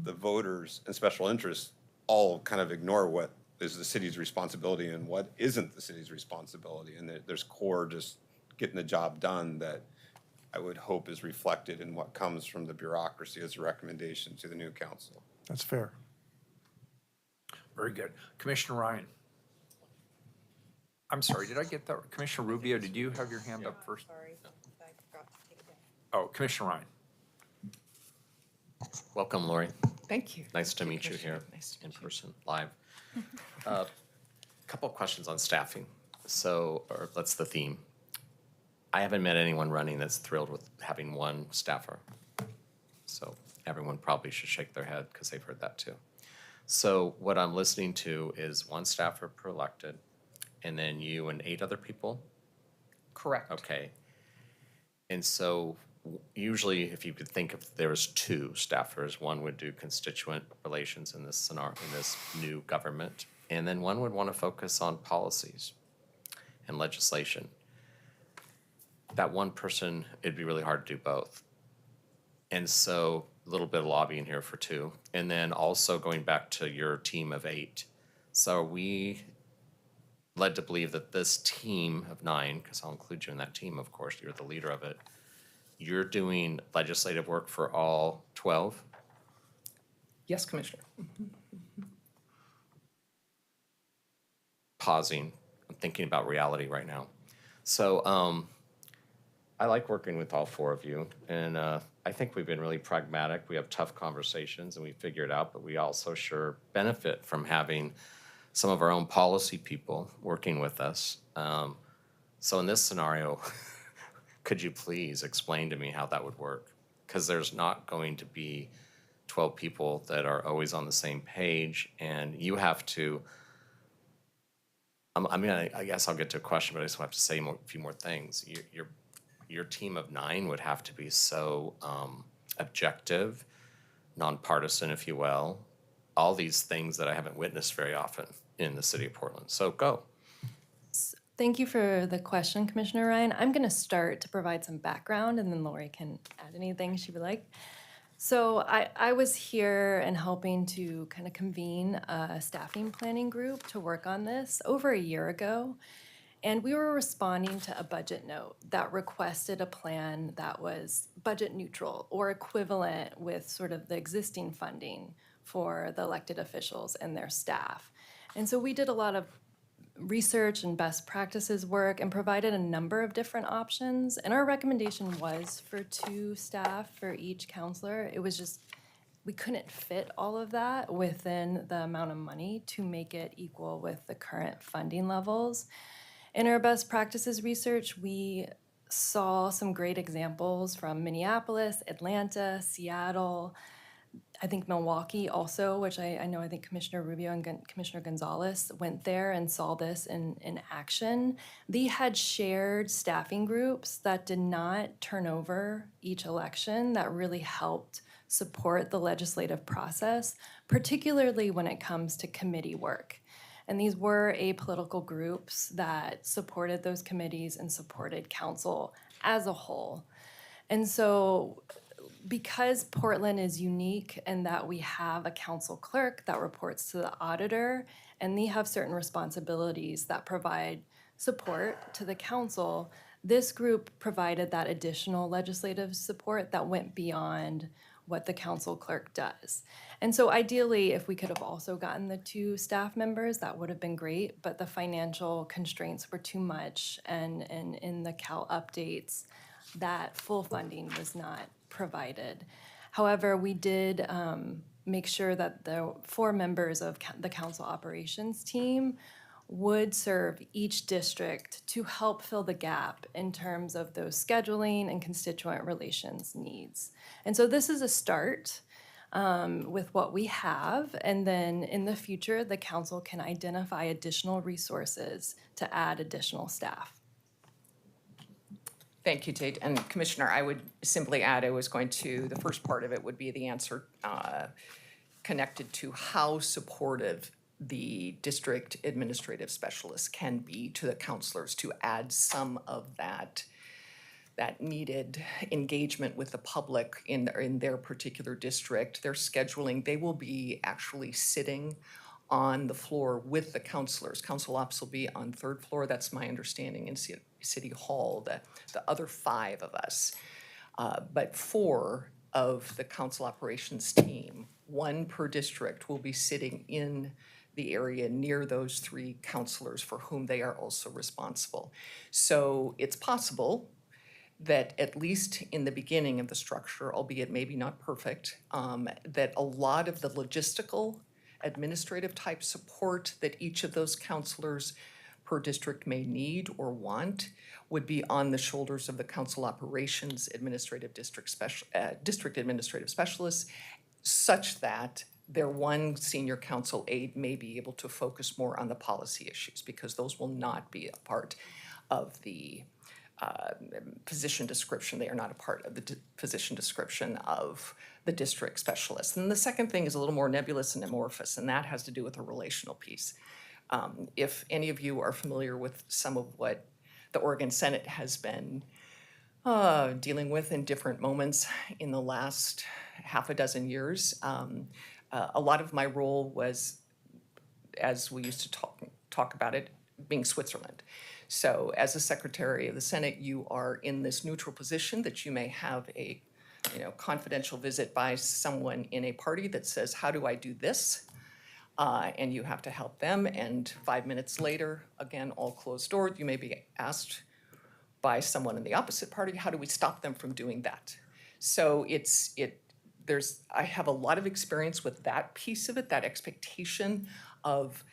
the voters and special interests all kind of ignore what is the city's responsibility and what isn't the city's responsibility. And there's core just getting the job done that I would hope is reflected in what comes from the bureaucracy as a recommendation to the new council. That's fair. Very good. Commissioner Ryan. I'm sorry, did I get that? Commissioner Rubio, did you have your hand up first? Sorry, I forgot to take it down. Oh, Commissioner Ryan. Welcome, Lori. Thank you. Nice to Thank meet you Commissioner. here Nice to in meet you. person, live. Couple of questions on staffing. So, or that's the theme. I haven't met anyone running that's thrilled with having one staffer. So everyone probably should shake their head because they've heard that too. So what I'm listening to is one staffer per elected, and then you and 8 other people? Correct. Okay. And so usually if you could think of there was 2 staffers, one would do constituent relations in this scenario, in this new government, and then one would want to focus on policies and legislation. That one person, it'd be really hard to do both. And so a little bit of lobbying here for 2. And then also going back to your team of 8. So are we led to believe that this team of 9, because I'll include you in that team, of course, you're the leader of it, you're doing legislative work for all 12? Yes, Commissioner. Pausing, I'm thinking about reality right now. So I like working with all 4 of you, and I think we've been really pragmatic. We have tough conversations and we figure it out, but we also sure benefit from having some of our own policy people working with us. So in this scenario, could you please explain to me how that would work? Because there's not going to be 12 people that are always on the same page, and you have to, I guess I'll get to a question, but I just have to say a few more things. Your team of 9 would have to be so objective, nonpartisan, if you will, all these things that I haven't witnessed very often in the city of Portland. So go. Thank you for the question, Commissioner Ryan. I'm going to start to provide some background, and then Lori can add anything she would like. So I was here and helping to kind of convene a staffing planning group to work on this over a year ago. And we were responding to a budget note that requested a plan that was budget neutral or equivalent with sort of the existing funding for the elected officials and their staff. And so we did a lot of research and best practices work and provided a number of different options. And our recommendation was for 2 staff for each counselor. It was just, we couldn't fit all of that within the amount of money to make it equal with the current funding levels. In our best practices research, we saw some great examples from Minneapolis, Atlanta, Seattle, I think Milwaukee also, which I know I think Commissioner Rubio and Commissioner Gonzalez went there and saw this in action. They had shared staffing groups that did not turn over each election, that really helped support the legislative process, particularly when it comes to committee work. And these were apolitical groups that supported those committees and supported council as a whole. And so because Portland is unique in that we have a council clerk that reports to the auditor, and they have certain responsibilities that provide support to the council, this group provided that additional legislative support that went beyond what the council clerk does. And so ideally, if we could have also gotten the 2 staff members, that would have been great, but the financial constraints were too much, and in the Cal updates, that full funding was not provided. However, we did make sure that the 4 members of the council operations team would serve each district to help fill the gap in terms of those scheduling and constituent relations needs. And so this is a start with what we have, and then in the future, the council can identify additional resources to add additional staff. Thank you, Tate. And Commissioner, I would simply add, the first part of it would be the answer connected to how supportive the district administrative specialists can be to the counselors to add some of that needed engagement with the public in their particular district. Their scheduling, they will be actually sitting on the floor with the counselors. Council ops will be on 3rd floor, that's my understanding, in City Hall, the other 5 of us. But 4 of the council operations team, 1 per district, will be sitting in the area near those 3 counselors for whom they are also responsible. So it's possible that at least in the beginning of the structure, albeit maybe not perfect, that a lot of the logistical, administrative type support that each of those counselors per district may need or want would be on the shoulders of the council operations administrative district administrative specialists, such that their 1 senior council aide may be able to focus more on the policy issues, because those will not be a part of the position description. They are not a part of the position description of the district specialist. And the second thing is a little more nebulous and amorphous, and that has to do with the relational piece. If any of you are familiar with some of what the Oregon Senate has been dealing with in different moments in the last half a dozen years, a lot of my role was, as we used to talk about it, being Switzerland. So as a Secretary of the Senate, you are in this neutral position that you may have a confidential visit by someone in a party that says, how do I do this? And you have to help them. And 5 minutes later, again, all closed doors, you may be asked by someone in the opposite party, how do we stop them from doing that? So I have a lot of experience with that piece of it, that expectation of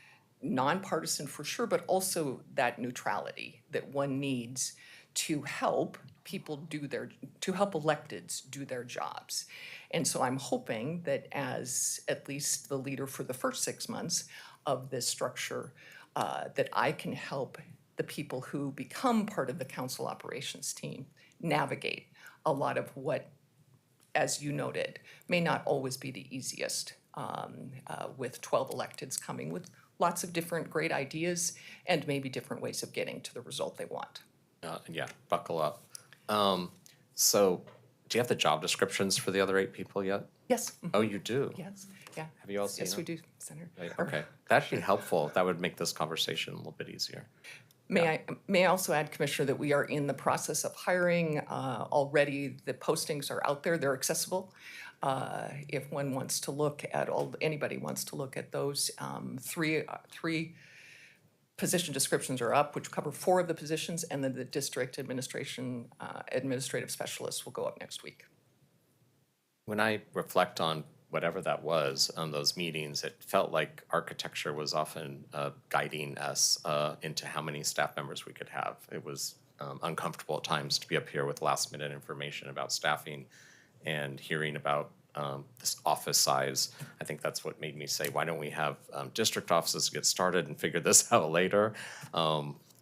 nonpartisan for sure, but also that neutrality that one needs to help help electeds do their jobs. And so I'm hoping that as at least the leader for the first 6 months of this structure, that I can help the people who become part of the council operations team navigate a lot of what, as you noted, may not always be the easiest, with 12 electeds coming with lots of different great ideas and maybe different ways of getting to the result they want. Yeah, buckle up. So do you have the job descriptions for the other 8 people yet? Yes. Oh, you do? Yes, yeah. Have you all seen Yes, we them? do, Senator. Right, okay, that'd be helpful. That would make this conversation a little bit easier. May I also add, Commissioner, that we are in the process of hiring already. The postings are out there, they're accessible. If one wants to look at anybody wants to look at those, 3 position descriptions are up, which cover 4 of the positions, and then the district administrative specialists will go up next week. When I reflect on whatever that was on those meetings, it felt like architecture was often guiding us into how many staff members we could have. It was uncomfortable at times to be up here with last minute information about staffing and hearing about this office size. I think that's what made me say, why don't we have district offices get started and figure this out later?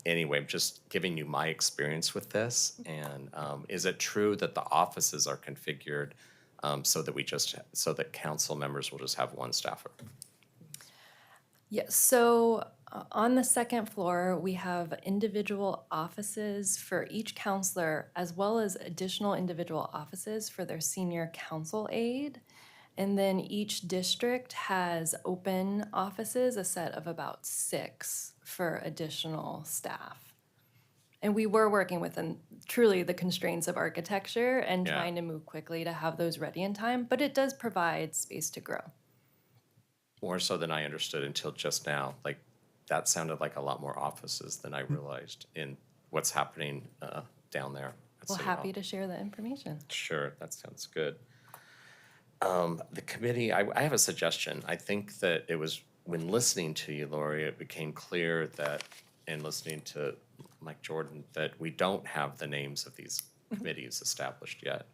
Anyway, I'm just giving you my experience with this. And is it true that the offices are configured so that council members will just have 1 staffer? Yes, so on the 2nd floor, we have individual offices for each counselor, as well as additional individual offices for their senior council aide. And then each district has open offices, a set of about 6 for additional staff. And we were working within truly the constraints of architecture and trying to move quickly to have those ready in time, but it does provide space to grow. More so than I understood until just now. Like, that sounded like a lot more offices than I realized in what's happening down there at Well, City Hall. happy to share the information. Sure, that sounds good. The committee, I have a suggestion. I think that it was, when listening to you, Lori, it became clear that, in listening to Mike Jordan, that we don't have the names of these committees established yet.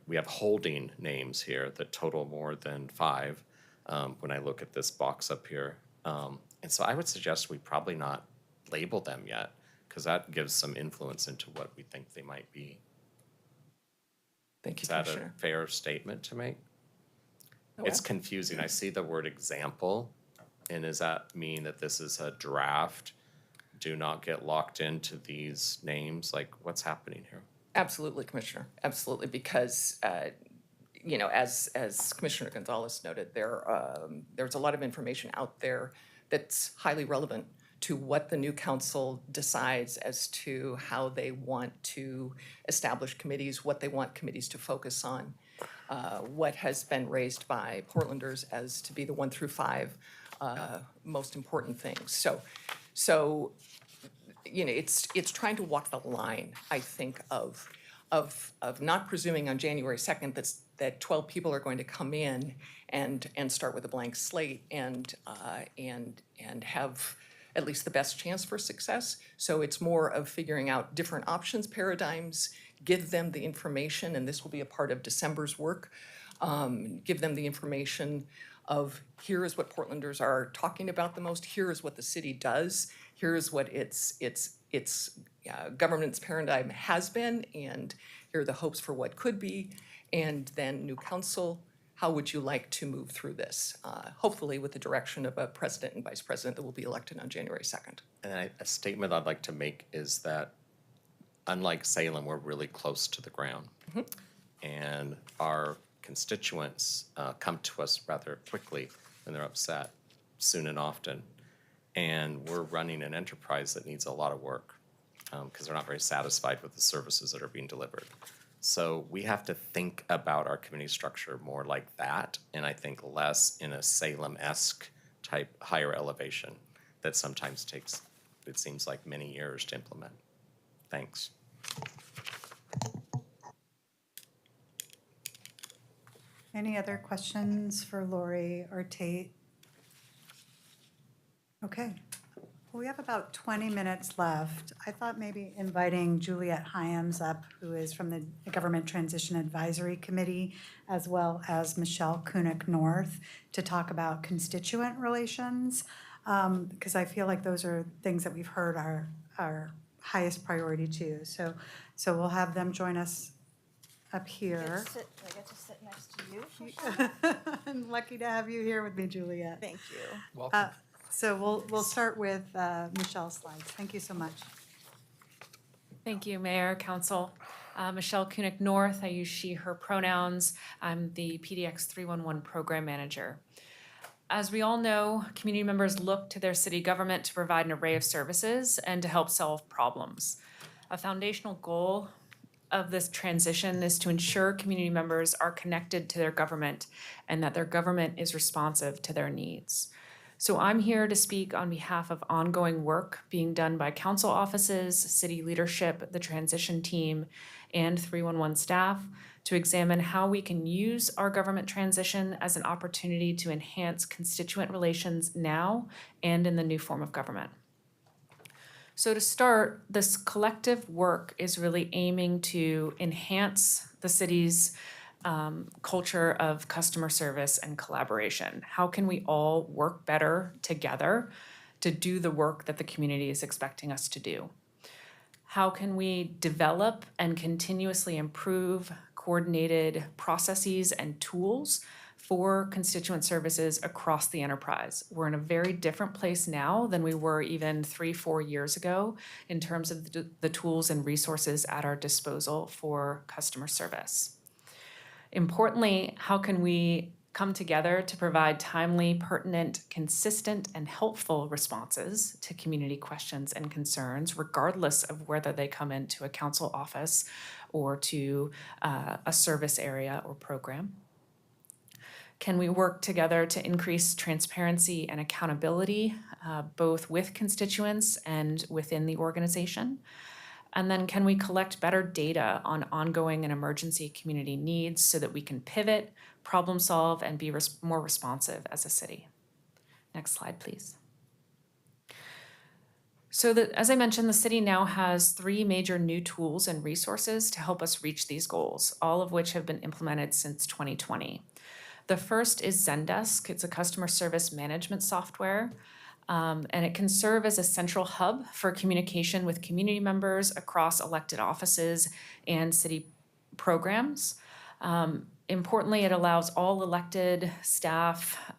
We have holding names here that total more than 5, when I look at this box up here. And so I would suggest we probably not label them yet, because that gives some influence into what we think they might be. Thank you, Is that a Commissioner. fair statement to make? It's confusing. I see the word example, and does that mean that this is a draft? Do not get locked into these names? Like, what's happening here? Absolutely, Commissioner, absolutely, because, you know, as Commissioner Gonzalez noted, there's a lot of information out there that's highly relevant to what the new council decides as to how they want to establish committees, what they want committees to focus on, what has been raised by Portlanders as to be the 1 through 5 most important things. So you know, it's trying to walk the line, I think, of not presuming on January 2nd that 12 people are going to come in and start with a blank slate and have at least the best chance for success. So it's more of figuring out different options, paradigms, give them the information, and this will be a part of December's work. Give them the information of, here is what Portlanders are talking about the most, here is what the city does, here is what its governance paradigm has been, and here are the hopes for what could be, and then new council, how would you like to move through this? Hopefully with the direction of a president and vice president that will be elected on January 2nd. And a statement I'd like to make is that, unlike Salem, we're really close to the ground. And our constituents come to us rather quickly when they're upset, soon and often. And we're running an enterprise that needs a lot of work because they're not very satisfied with the services that are being delivered. So we have to think about our community structure more like that, and I think less in a Salem-esque type higher elevation that sometimes takes, it seems like, many years to implement. Thanks. Any other questions for Lori or Tate? Okay. Well, we have about 20 minutes left. I thought maybe inviting Juliet Hyams up, who is from the Government Transition Advisory Committee, as well as Michelle Kunick North, to talk about constituent relations, because I feel like those are things that we've heard are our highest priority too. So we'll have them join us up here. Do I get to sit next to you? I'm lucky to have you here with me, Juliet. Thank you. Welcome. So we'll start with Michelle's slides. Thank you so much. Thank you, Mayor, Council. Michelle Kunick North, I use she, her pronouns. I'm the PDX 311 Program Manager. As we all know, community members look to their city government to provide an array of services and to help solve problems. A foundational goal of this transition is to ensure community members are connected to their government and that their government is responsive to their needs. So I'm here to speak on behalf of ongoing work being done by council offices, city leadership, the transition team, and 311 staff to examine how we can use our government transition as an opportunity to enhance constituent relations now and in the new form of government. So to start, this collective work is really aiming to enhance the city's culture of customer service and collaboration. How can we all work better together to do the work that the community is expecting us to do? How can we develop and continuously improve coordinated processes and tools for constituent services across the enterprise? We're in a very different place now than we were even 3-4 years ago in terms of the tools and resources at our disposal for customer service. Importantly, how can we come together to provide timely, pertinent, consistent, and helpful responses to community questions and concerns, regardless of whether they come into a council office or to a service area or program? Can we work together to increase transparency and accountability, both with constituents and within the organization? And then can we collect better data on ongoing and emergency community needs so that we can pivot, problem solve, and be more responsive as a city? Next slide, please. So as I mentioned, the city now has 3 major new tools and resources to help us reach these goals, all of which have been implemented since 2020. The first is Zendesk. It's a customer service management software. And it can serve as a central hub for communication with community members across elected offices and city programs. Importantly, it allows all elected staff,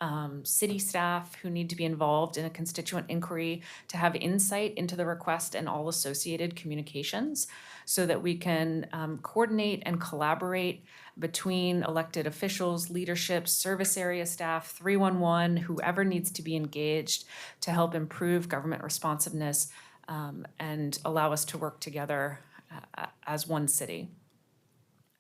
city staff who need to be involved in a constituent inquiry to have insight into the request and all associated communications so that we can coordinate and collaborate between elected officials, leadership, service area staff, 311, whoever needs to be engaged to help improve government responsiveness and allow us to work together as one city.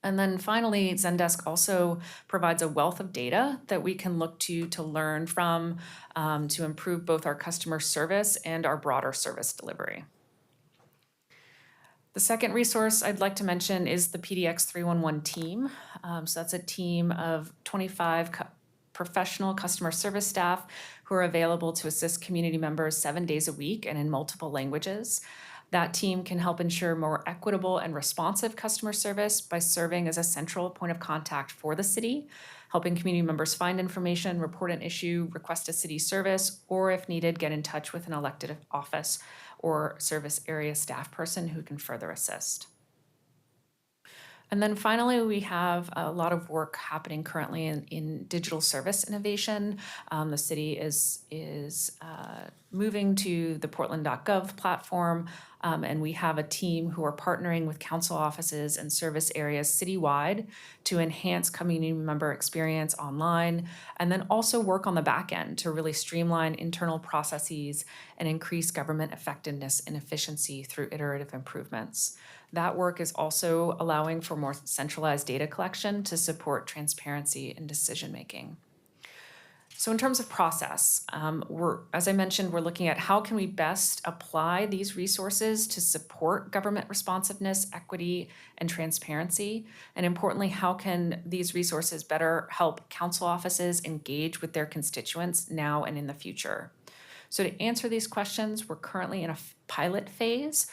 And then finally, Zendesk also provides a wealth of data that we can look to learn from to improve both our customer service and our broader service delivery. The second resource I'd like to mention is the PDX 311 team. So that's a team of 25 professional customer service staff who are available to assist community members 7 days a week and in multiple languages. That team can help ensure more equitable and responsive customer service by serving as a central point of contact for the city, helping community members find information, report an issue, request a city service, or if needed, get in touch with an elected office or service area staff person who can further assist. And then finally, we have a lot of work happening currently in digital service innovation. The city is moving to the portland.gov platform, and we have a team who are partnering with council offices and service areas citywide to enhance community member experience online, and then also work on the back end to really streamline internal processes and increase government effectiveness and efficiency through iterative improvements. That work is also allowing for more centralized data collection to support transparency and decision-making. So in terms of process, as I mentioned, we're looking at how can we best apply these resources to support government responsiveness, equity, and transparency? And importantly, how can these resources better help council offices engage with their constituents now and in the future? So to answer these questions, we're currently in a pilot phase,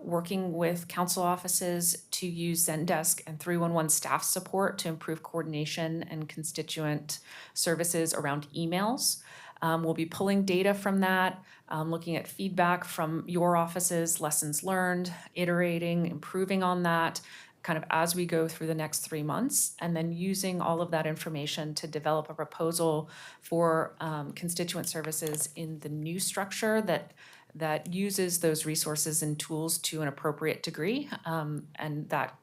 working with council offices to use Zendesk and 311 staff support to improve coordination and constituent services around emails. We'll be pulling data from that, looking at feedback from your offices, lessons learned, iterating, improving on that, kind of as we go through the next 3 months, and then using all of that information to develop a proposal for constituent services in the new structure that uses those resources and tools to an appropriate degree, and that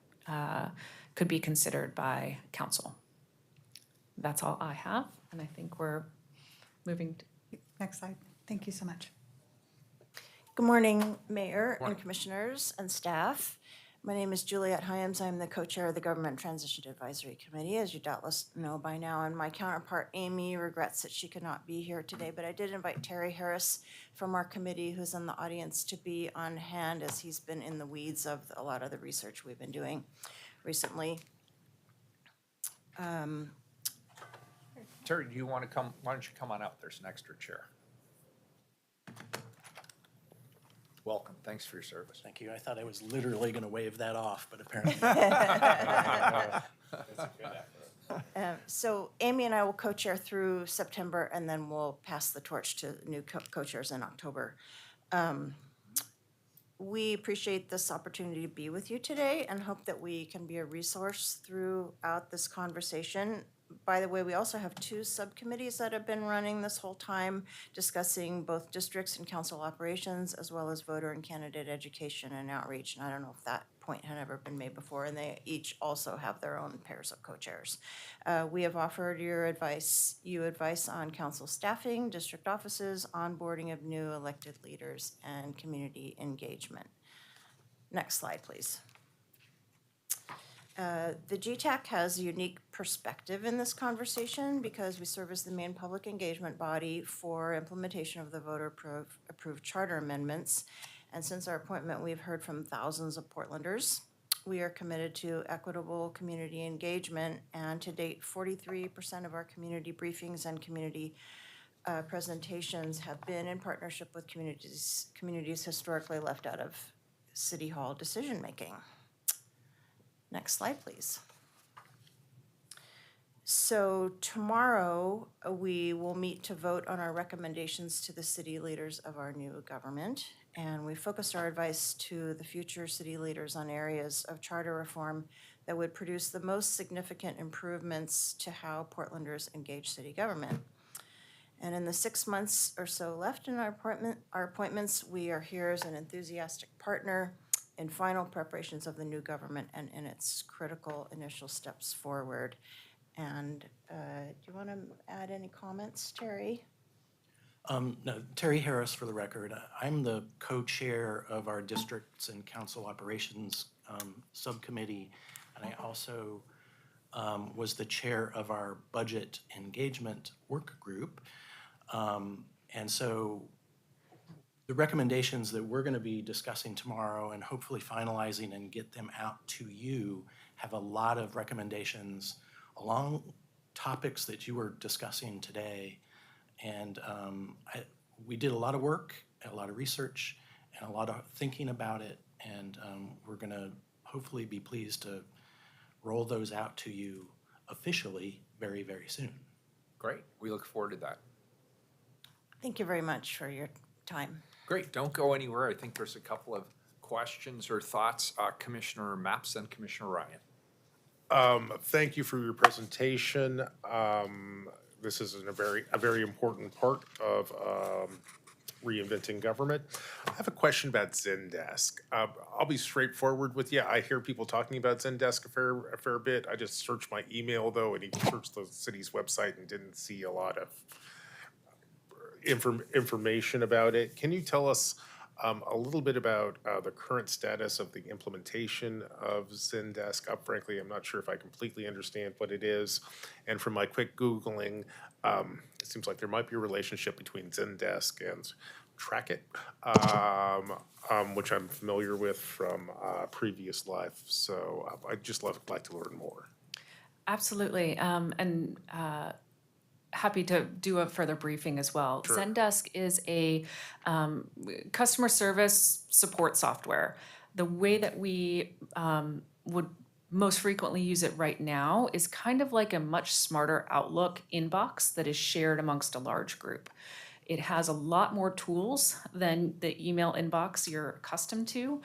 could be considered by council. That's all I have, and I think we're moving to Next slide. Thank you so much. Good morning, Mayor and Commissioners and staff. My name is Juliette Hyams. I'm the co-chair of the Government Transition Advisory Committee, as you doubtless know by now. And my counterpart, Amy, regrets that she could not be here today, but I did invite Terry Harris from our committee, who's in the audience, to be on hand as he's been in the weeds of a lot of the research we've been doing recently. Terry, do you want to come? Why don't you come on up? There's an extra chair. Welcome. Thanks for your service. Thank you. I thought I was literally going to wave that off, but apparently. So Amy and I will co-chair through September, and then we'll pass the torch to new co-chairs in October. We appreciate this opportunity to be with you today and hope that we can be a resource throughout this conversation. By the way, we also have 2 subcommittees that have been running this whole time, discussing both districts and council operations, as well as voter and candidate education and outreach. And I don't know if that point had ever been made before, and they each also have their own pairs of co-chairs. We have offered you advice on council staffing, district offices, onboarding of new elected leaders, and community engagement. Next slide, please. The GTAC has a unique perspective in this conversation because we serve as the main public engagement body for implementation of the voter-approved charter amendments. And since our appointment, we've heard from thousands of Portlanders. We are committed to equitable community engagement, and to date, 43% of our community briefings and community presentations have been in partnership with communities historically left out of City Hall decision-making. Next slide, please. So tomorrow, we will meet to vote on our recommendations to the city leaders of our new government. And we focused our advice to the future city leaders on areas of charter reform that would produce the most significant improvements to how Portlanders engage city government. And in the 6 months or so left in our appointments, we are here as an enthusiastic partner in final preparations of the new government and in its critical initial steps forward. And do you want to add any comments, Terry? No, Terry Harris for the record. I'm the co-chair of our districts and council operations subcommittee, and I also was the chair of our budget engagement work group. And so the recommendations that we're going to be discussing tomorrow and hopefully finalizing and get them out to you have a lot of recommendations along topics that you were discussing today. And we did a lot of work, a lot of research, and a lot of thinking about it. And we're going to hopefully be pleased to roll those out to you officially very, very soon. Great. We look forward to that. Thank you very much for your time. Great. Don't go anywhere. I think there's a couple of questions or thoughts. Commissioner Maps and Commissioner Ryan. Thank you for your presentation. This is a very important part of reinventing government. I have a question about Zendesk. I'll be straightforward with you. I hear people talking about Zendesk a fair bit. I just searched my email though, and searched the city's website and didn't see a lot of information about it. Can you tell us a little bit about the current status of the implementation of Zendesk? Frankly, I'm not sure if I completely understand what it is. And from my quick Googling, it seems like there might be a relationship between Zendesk and Trackit, which I'm familiar with from previous life. So I'd just like to learn more. Absolutely. Happy to do a further briefing as well. Sure. Zendesk is a customer service support software. The way that we would most frequently use it right now is kind of like a much smarter Outlook inbox that is shared amongst a large group. It has a lot more tools than the email inbox you're accustomed to.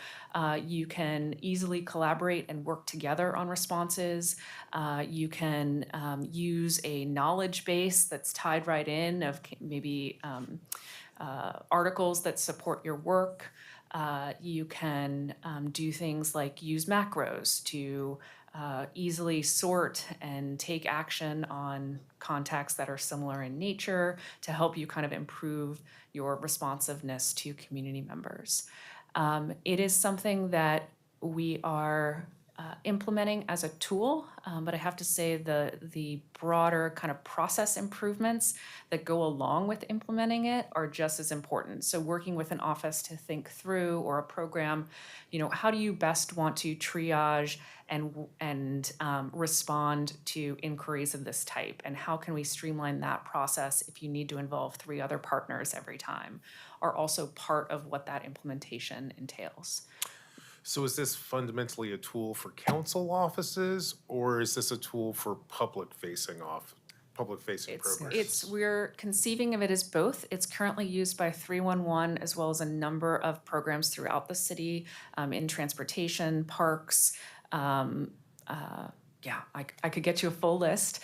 You can easily collaborate and work together on responses. You can use a knowledge base that's tied right in of maybe articles that support your work. You can do things like use macros to easily sort and take action on contacts that are similar in nature to help you kind of improve your responsiveness to community members. It is something that we are implementing as a tool, but I have to say the broader kind of process improvements that go along with implementing it are just as important. So working with an office to think through, or a program, how do you best want to triage and respond to inquiries of this type, and how can we streamline that process if you need to involve 3 other partners every time, are also part of what that implementation entails. So is this fundamentally a tool for council offices, or is this a tool for public-facing programs? We're conceiving of it as both. It's currently used by 311 as well as a number of programs throughout the city, in transportation, parks. I could get you a full list.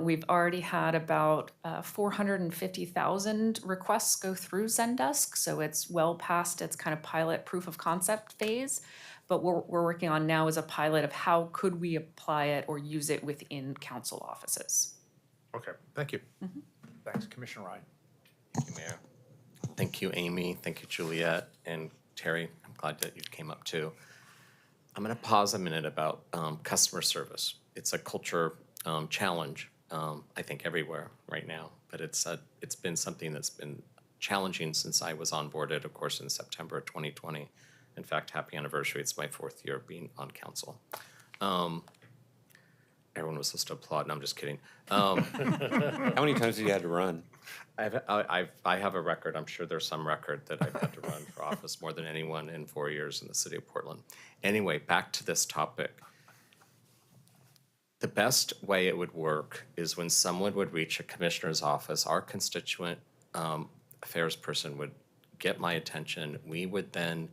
We've already had about 450,000 requests go through Zendesk, so it's well past its kind of pilot proof of concept phase. But what we're working on now is a pilot of how could we apply it or use it within council offices. Okay, thank you. Mm-hmm. Thanks, Commissioner Ryan. Thank you, Mayor. Thank you, Amy. Thank you, Juliet. And Terry, I'm glad that you came up too. I'm going to pause a minute about customer service. It's a culture challenge, I think, everywhere right now. But it's been something that's been challenging since I was onboarded, of course, in September of 2020. In fact, happy anniversary. It's my 4th year of being on council. Everyone was supposed to applaud, and I'm just kidding. How many times have you had to run? I have a record. I'm sure there's some record that I've had to run for office more than anyone in 4 years in the city of Portland. Anyway, back to this topic. The best way it would work is when someone would reach a commissioner's office, our constituent affairs person would get my attention. We would then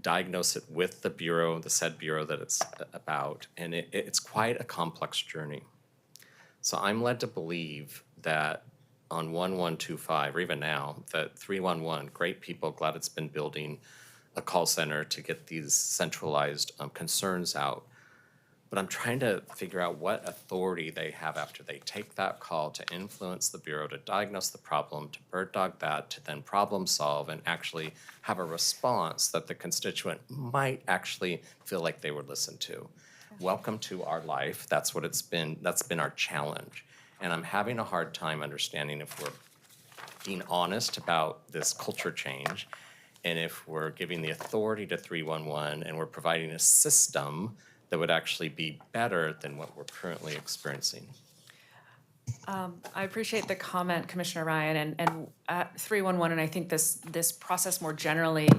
diagnose it with the bureau, the said bureau that it's about, and it's quite a complex journey. So I'm led to believe that on 1125, or even now, that 311, great people, glad it's been building a call center to get these centralized concerns out. But I'm trying to figure out what authority they have after they take that call to influence the bureau, to diagnose the problem, to bird dog that, to then problem solve and actually have a response that the constituent might actually feel like they were listened to. Welcome to our life. That's what it's been. That's been our challenge. And I'm having a hard time understanding if we're being honest about this culture change and if we're giving the authority to 311 and we're providing a system that would actually be better than what we're currently experiencing. I appreciate the comment, Commissioner Ryan, and at 311, and I think this process more generally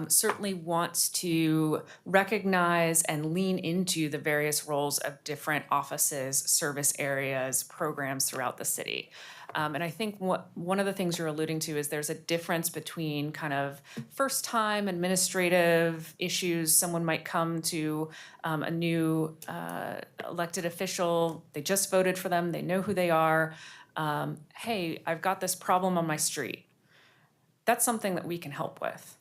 certainly wants to recognize and lean into the various roles of different offices, service areas, programs throughout the city. And I think one of the things you're alluding to is there's a difference between kind of first-time administrative issues. Someone might come to a new elected official, they just voted for them, they know who they are. Hey, I've got this problem on my street. That's something that we can help with.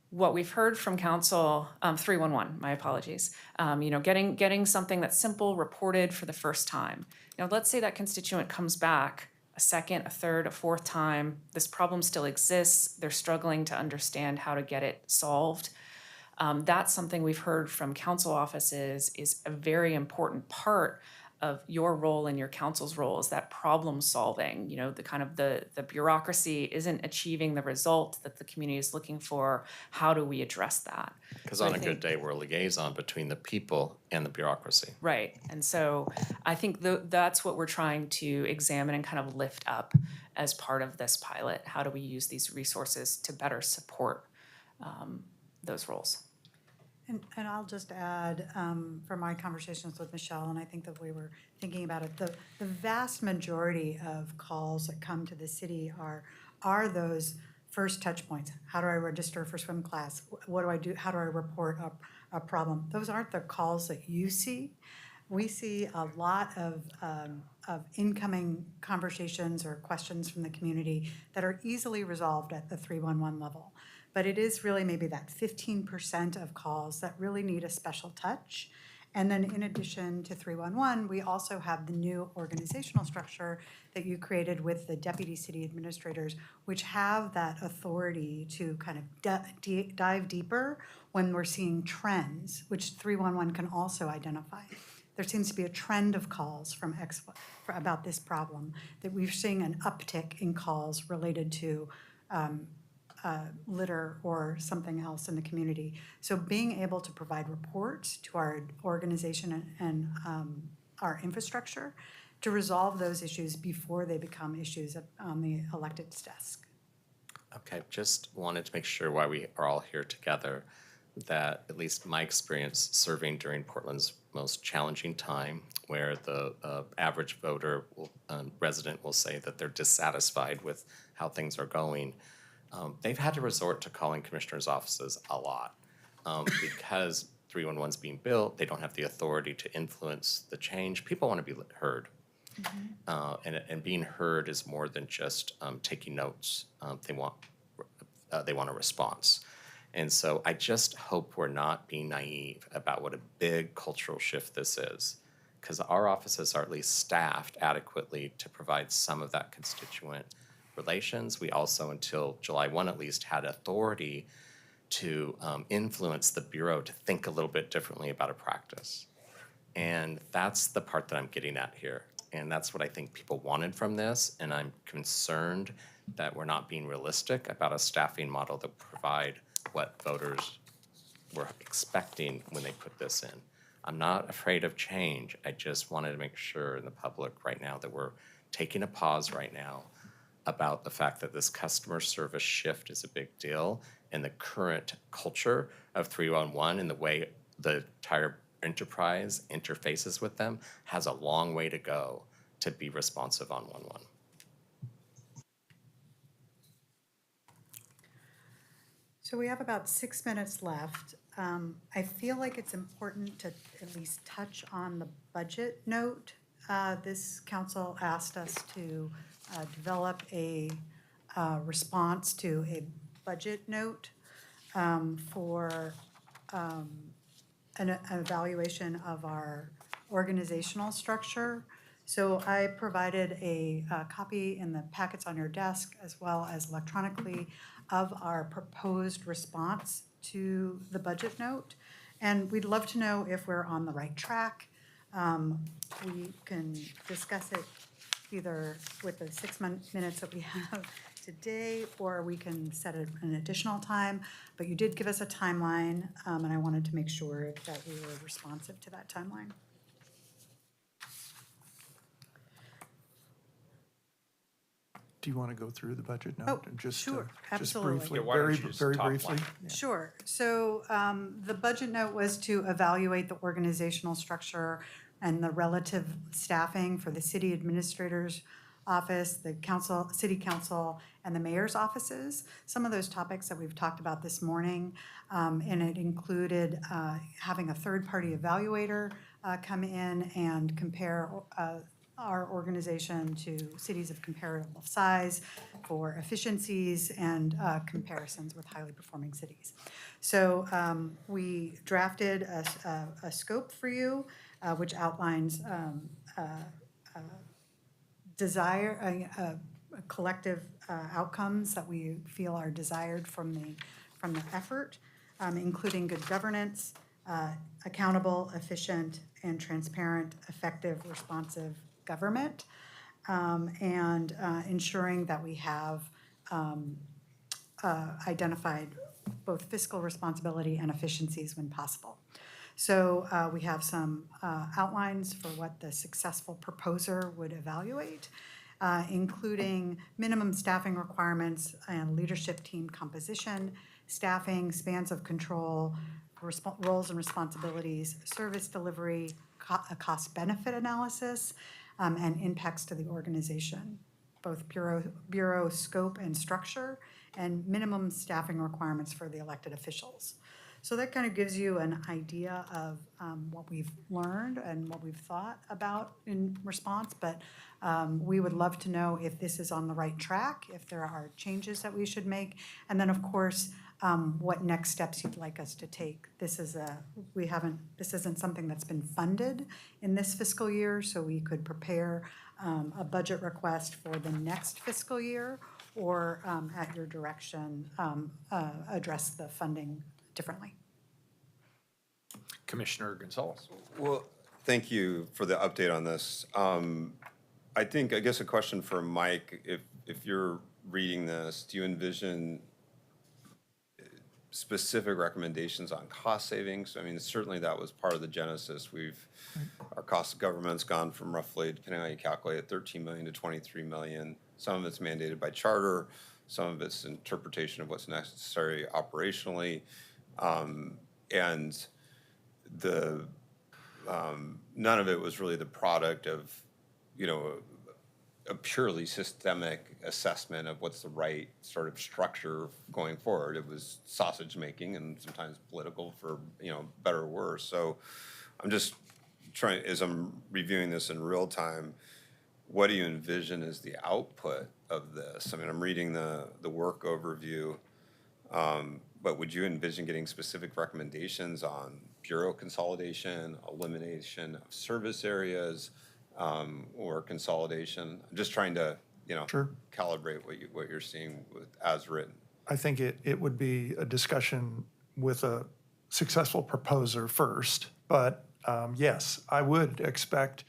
What we've heard from council, 311, my apologies, getting something that's simple reported for the first time. Now, let's say that constituent comes back a second, a third, a fourth time, this problem still exists, they're struggling to understand how to get it solved. That's something we've heard from council offices is a very important part of your role and your council's role is that problem solving. The kind of the bureaucracy isn't achieving the result that the community is looking for. How do we address that? Because on a good day, we're a liaison between the people and the bureaucracy. Right. And so I think that's what we're trying to examine and kind of lift up as part of this pilot. How do we use these resources to better support those roles? And I'll just add, from my conversations with Michelle, and I think that we were thinking about it, the vast majority of calls that come to the city are those first touch points. How do I register for swim class? What do I do? How do I report a problem? Those aren't the calls that you see. We see a lot of incoming conversations or questions from the community that are easily resolved at the 311 level. But it is really maybe that 15% of calls that really need a special touch. And then in addition to 311, we also have the new organizational structure that you created with the deputy city administrators, which have that authority to kind of dive deeper when we're seeing trends, which 311 can also identify. There seems to be a trend of calls from about this problem, that we're seeing an uptick in calls related to litter or something else in the community. So being able to provide reports to our organization and our infrastructure to resolve those issues before they become issues on the elected's desk. Okay, just wanted to make sure while we are all here together that at least my experience serving during Portland's most challenging time, where the average voter, resident will say that they're dissatisfied with how things are going, they've had to resort to calling commissioners' offices a lot because 311's being built. They don't have the authority to influence the change. People want to be heard. Mm-hmm. And being heard is more than just taking notes. They want a response. And so I just hope we're not being naive about what a big cultural shift this is, because our offices are at least staffed adequately to provide some of that constituent relations. We also, until July 1 at least, had authority to influence the Bureau to think a little bit differently about a practice. And that's the part that I'm getting at here. And that's what I think people wanted from this. And I'm concerned that we're not being realistic about a staffing model that provide what voters were expecting when they put this in. I'm not afraid of change. I just wanted to make sure in the public right now that we're taking a pause right now about the fact that this customer service shift is a big deal, and the current culture of 311 and the way the entire enterprise interfaces with them has a long way to go to be responsive on 111. So we have about 6 minutes left. I feel like it's important to at least touch on the budget note. This council asked us to develop a response to a budget note for an evaluation of our organizational structure. So I provided a copy in the packets on your desk as well as electronically of our proposed response to the budget note. And we'd love to know if we're on the right track. We can discuss it either with the 6 minutes that we have today, or we can set an additional time. But you did give us a timeline, and I wanted to make sure that we were responsive to that timeline. Do you want to go through the budget note? Oh, and just sure, just absolutely. briefly, Yeah, why don't very, you just very top briefly? line? Yeah. Sure. So the budget note was to evaluate the organizational structure and the relative staffing for the city administrator's office, the council, city council, and the mayor's offices. Some of those topics that we've talked about this morning, and it included having a third-party evaluator come in and compare our organization to cities of comparable size for efficiencies and comparisons with highly performing cities. So we drafted a scope for you, which outlines collective outcomes that we feel are desired from the effort, including good governance, accountable, efficient, and transparent, effective, responsive government, and ensuring that we have identified both fiscal responsibility and efficiencies when possible. So we have some outlines for what the successful proposer would evaluate, including minimum staffing requirements and leadership team composition, staffing, spans of control, roles and responsibilities, service delivery, a cost-benefit analysis, and impacts to the organization, both bureau scope and structure, and minimum staffing requirements for the elected officials. So that kind of gives you an idea of what we've learned and what we've thought about in response, but we would love to know if this is on the right track, if there are changes that we should make, and then, of course, what next steps you'd like us to take. This isn't something that's been funded in this fiscal year, so we could prepare a budget request for the next fiscal year, or at your direction, address the funding differently. Commissioner Gonzalez. Well, thank you for the update on this. I guess a question for Mike, if you're reading this, do you envision specific recommendations on cost savings? I mean, certainly that was part of the genesis. Our cost of government's gone from roughly, depending on how you calculate it, 13 million to 23 million. Some of it's mandated by charter, some of it's interpretation of what's necessary operationally. And none of it was really the product of, a purely systemic assessment of what's the right sort of structure going forward. It was sausage making and sometimes political for, better or worse. So I'm just trying, as I'm reviewing this in real time, what do you envision as the output of this? I mean, I'm reading the work overview, but would you envision getting specific recommendations on bureau consolidation, elimination of service areas, or consolidation? I'm just trying to, Sure. calibrate what you're seeing as written. I think it would be a discussion with a successful proposer first, but yes, I would expect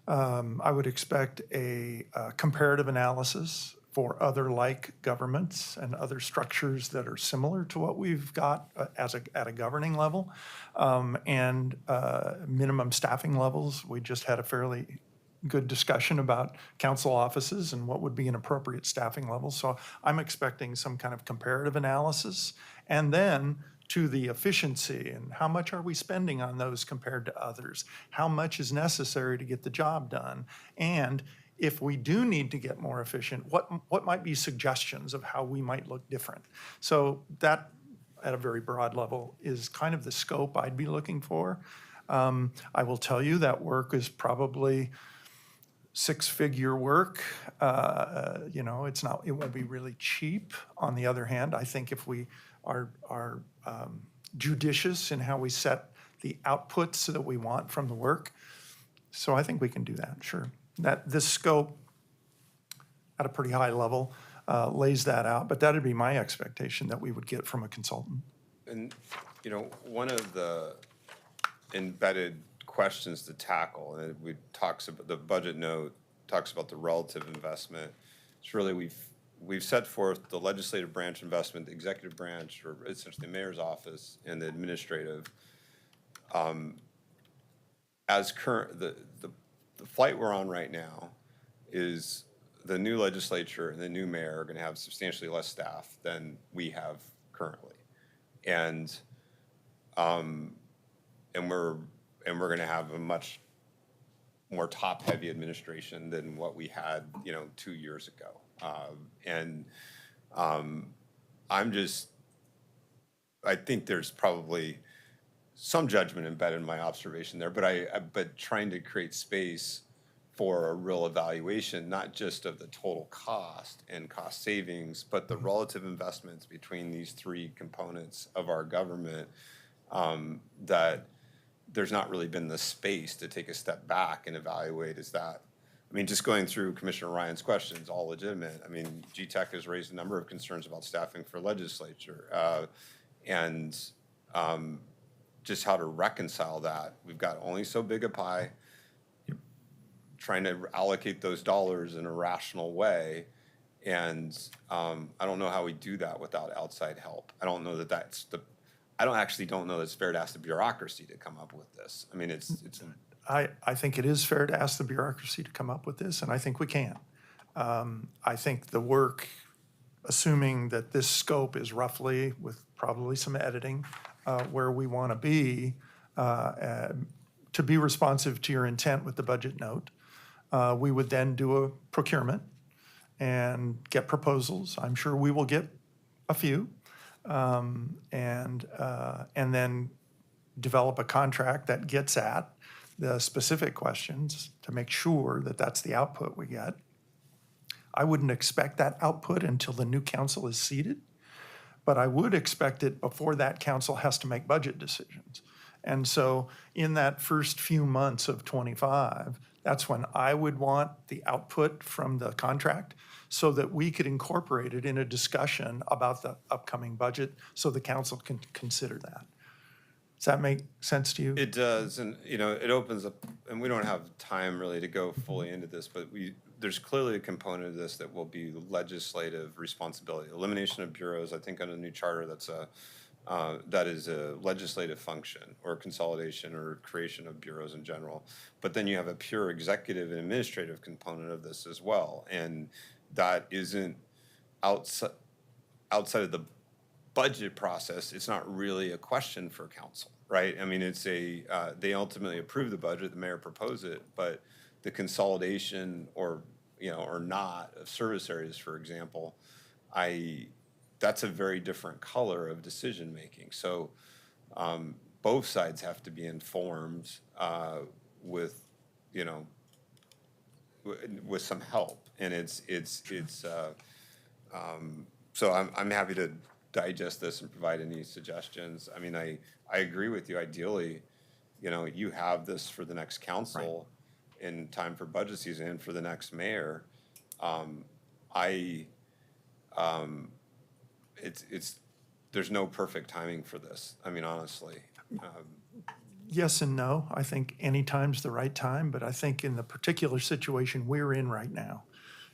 a comparative analysis for other like governments and other structures that are similar to what we've got at a governing level, and minimum staffing levels. We just had a fairly good discussion about council offices and what would be an appropriate staffing level. So I'm expecting some kind of comparative analysis. And then to the efficiency and how much are we spending on those compared to others? How much is necessary to get the job done? And if we do need to get more efficient, what might be suggestions of how we might look different? So that, at a very broad level, is kind of the scope I'd be looking for. I will tell you that work is probably six-figure work. You know, it won't be really cheap. On the other hand, I think if we are judicious in how we set the outputs that we want from the work, so I think we can do that, sure. That this scope at a pretty high level lays that out, but that'd be my expectation that we would get from a consultant. And, you know, one of the embedded questions to tackle, and we talks about the budget note, talks about the relative investment. It's really, we've set forth the legislative branch investment, the executive branch, or essentially the mayor's office, and the administrative. As current, the flight we're on right now is the new legislature and the new mayor are going to have substantially less staff than we have currently, and we're going to have a much more top-heavy administration than what we had, you know, 2 years ago. I think there's probably some judgment embedded in my observation there, but trying to create space for a real evaluation, not just of the total cost and cost savings, but the relative investments between these three components of our government, that there's not really been the space to take a step back and evaluate I mean, just going through Commissioner Ryan's questions, all legitimate. I mean, GTEC has raised a number of concerns about staffing for legislature, and just how to reconcile that. We've got only so big a pie, trying to allocate those dollars in a rational way, and I don't know how we do that without outside help. I don't know that I don't know that it's fair to ask the bureaucracy to come up with this. I mean, I think it is fair to ask the bureaucracy to come up with this, and I think we can. I think the work, assuming that this scope is roughly, with probably some editing, where we want to be responsive to your intent with the budget note, we would then do a procurement and get proposals. I'm sure we will get a few. And then develop a contract that gets at the specific questions to make sure that that's the output we get. I wouldn't expect that output until the new council is seated, but I would expect it before that council has to make budget decisions. And so in that first few months of '25, that's when I would want the output from the contract so that we could incorporate it in a discussion about the upcoming budget so the council can consider that. Does that make sense to you? It does, and you know, it opens up, and we don't have time really to go fully into this, but there's clearly a component of this that will be legislative responsibility. Elimination of bureaus, I think under the new charter, that is a legislative function, or consolidation or creation of bureaus in general. But then you have a pure executive and administrative component of this as well, and that isn't outside of the budget process. It's not really a question for council, right? I mean, it's they ultimately approve the budget, the mayor proposed it, but the consolidation or not of service areas, for example, that's a very different color of decision making. So both sides have to be informed with some help, and so I'm happy to digest this and provide any suggestions. I mean, I agree with you. Ideally, you have this for the next council in time for budget season and for the next mayor. There's no perfect timing for this. I mean, honestly. Yes and no. I think any time's the right time, but I think in the particular situation we're in right now,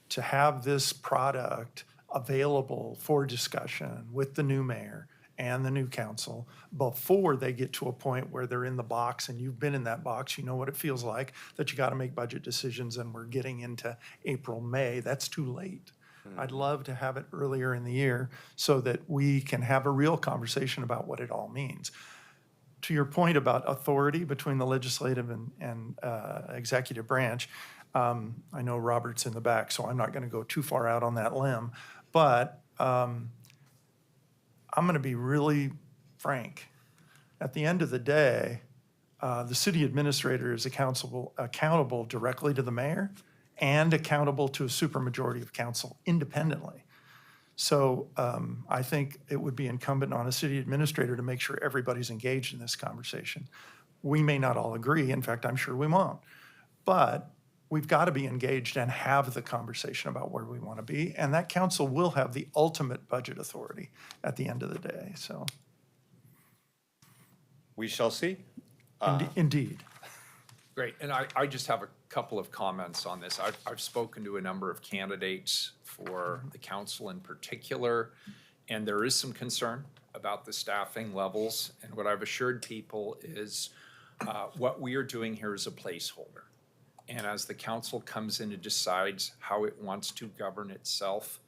to have this product available for discussion with the new mayor and the new council before they get to a point where they're in the box, and you've been in that box, you know what it feels like, that you got to make budget decisions, and we're getting into April, May. That's too late. I'd love to have it earlier in the year so that we can have a real conversation about what it all means. To your point about authority between the legislative and executive branch, I know Robert's in the back, so I'm not going to go too far out on that limb, but I'm going to be really frank. At the end of the day, the city administrator is accountable directly to the mayor and accountable to a supermajority of council independently. So I think it would be incumbent on a city administrator to make sure everybody's engaged in this conversation. We may not all agree. In fact, I'm sure we won't. But we've got to be engaged and have the conversation about where we want to be. And that council will have the ultimate budget authority at the end of the day. So We shall see. indeed. Great, and I just have a couple of comments on this. I've spoken to a number of candidates for the council in particular, and there is some concern about the staffing levels. And what I've assured people is what we are doing here is a placeholder. And as the council comes in and decides how it wants to govern itself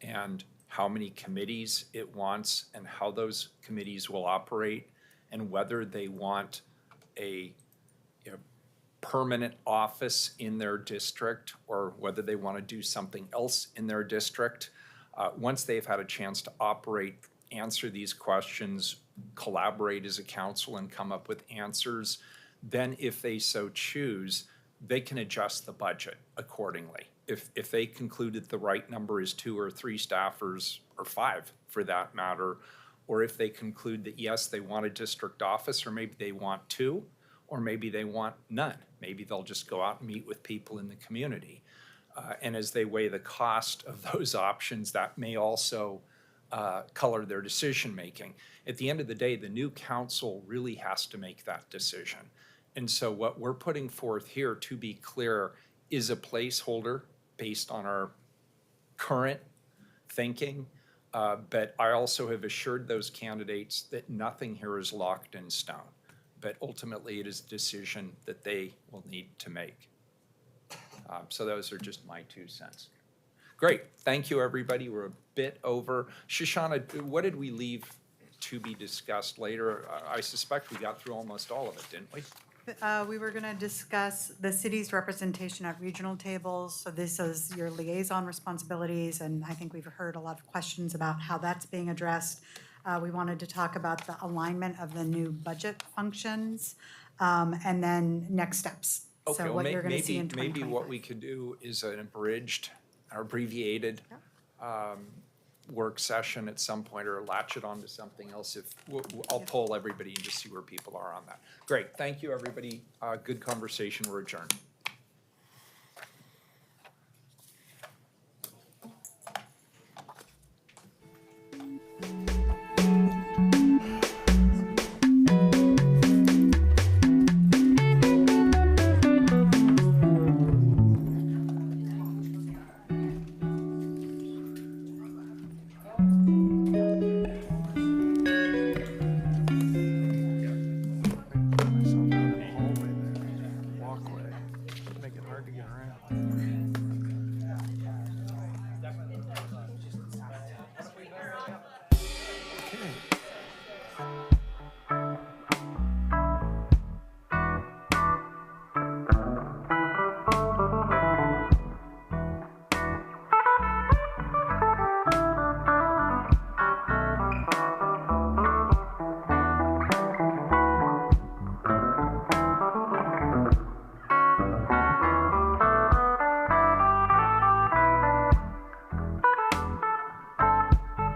and how many committees it wants and how those committees will operate and whether they want a permanent office in their district or whether they want to do something else in their district, once they've had a chance to operate, answer these questions, collaborate as a council and come up with answers, then if they so choose, they can adjust the budget accordingly. If they concluded the right number is 2 or 3 staffers, or 5 for that matter, or if they conclude that yes, they want a district office, or maybe they want 2, or maybe they want none. Maybe they'll just go out and meet with people in the community. And as they weigh the cost of those options, that may also color their decision-making. At the end of the day, the new council really has to make that decision. And so what we're putting forth here, to be clear, is a placeholder based on our current thinking. But I also have assured those candidates that nothing here is locked in stone. But ultimately, it is a decision that they will need to make. So those are just my 2 cents. Great, thank you, everybody. We're a bit over. Shoshana, what did we leave to be discussed later? I suspect we got through almost all of it, didn't we? We were going to discuss the city's representation at regional tables. So this is your liaison responsibilities, and I think we've heard a lot of questions about how that's being addressed. We wanted to talk about the alignment of the new budget functions, and then next steps. Okay, So well, what you're going to see in maybe 2025. what we could do is an abridged, or abbreviated work session at some point, or latch it onto something else. I'll poll everybody and just see where people are on that. Great, thank you, everybody. Good conversation, we're adjourned.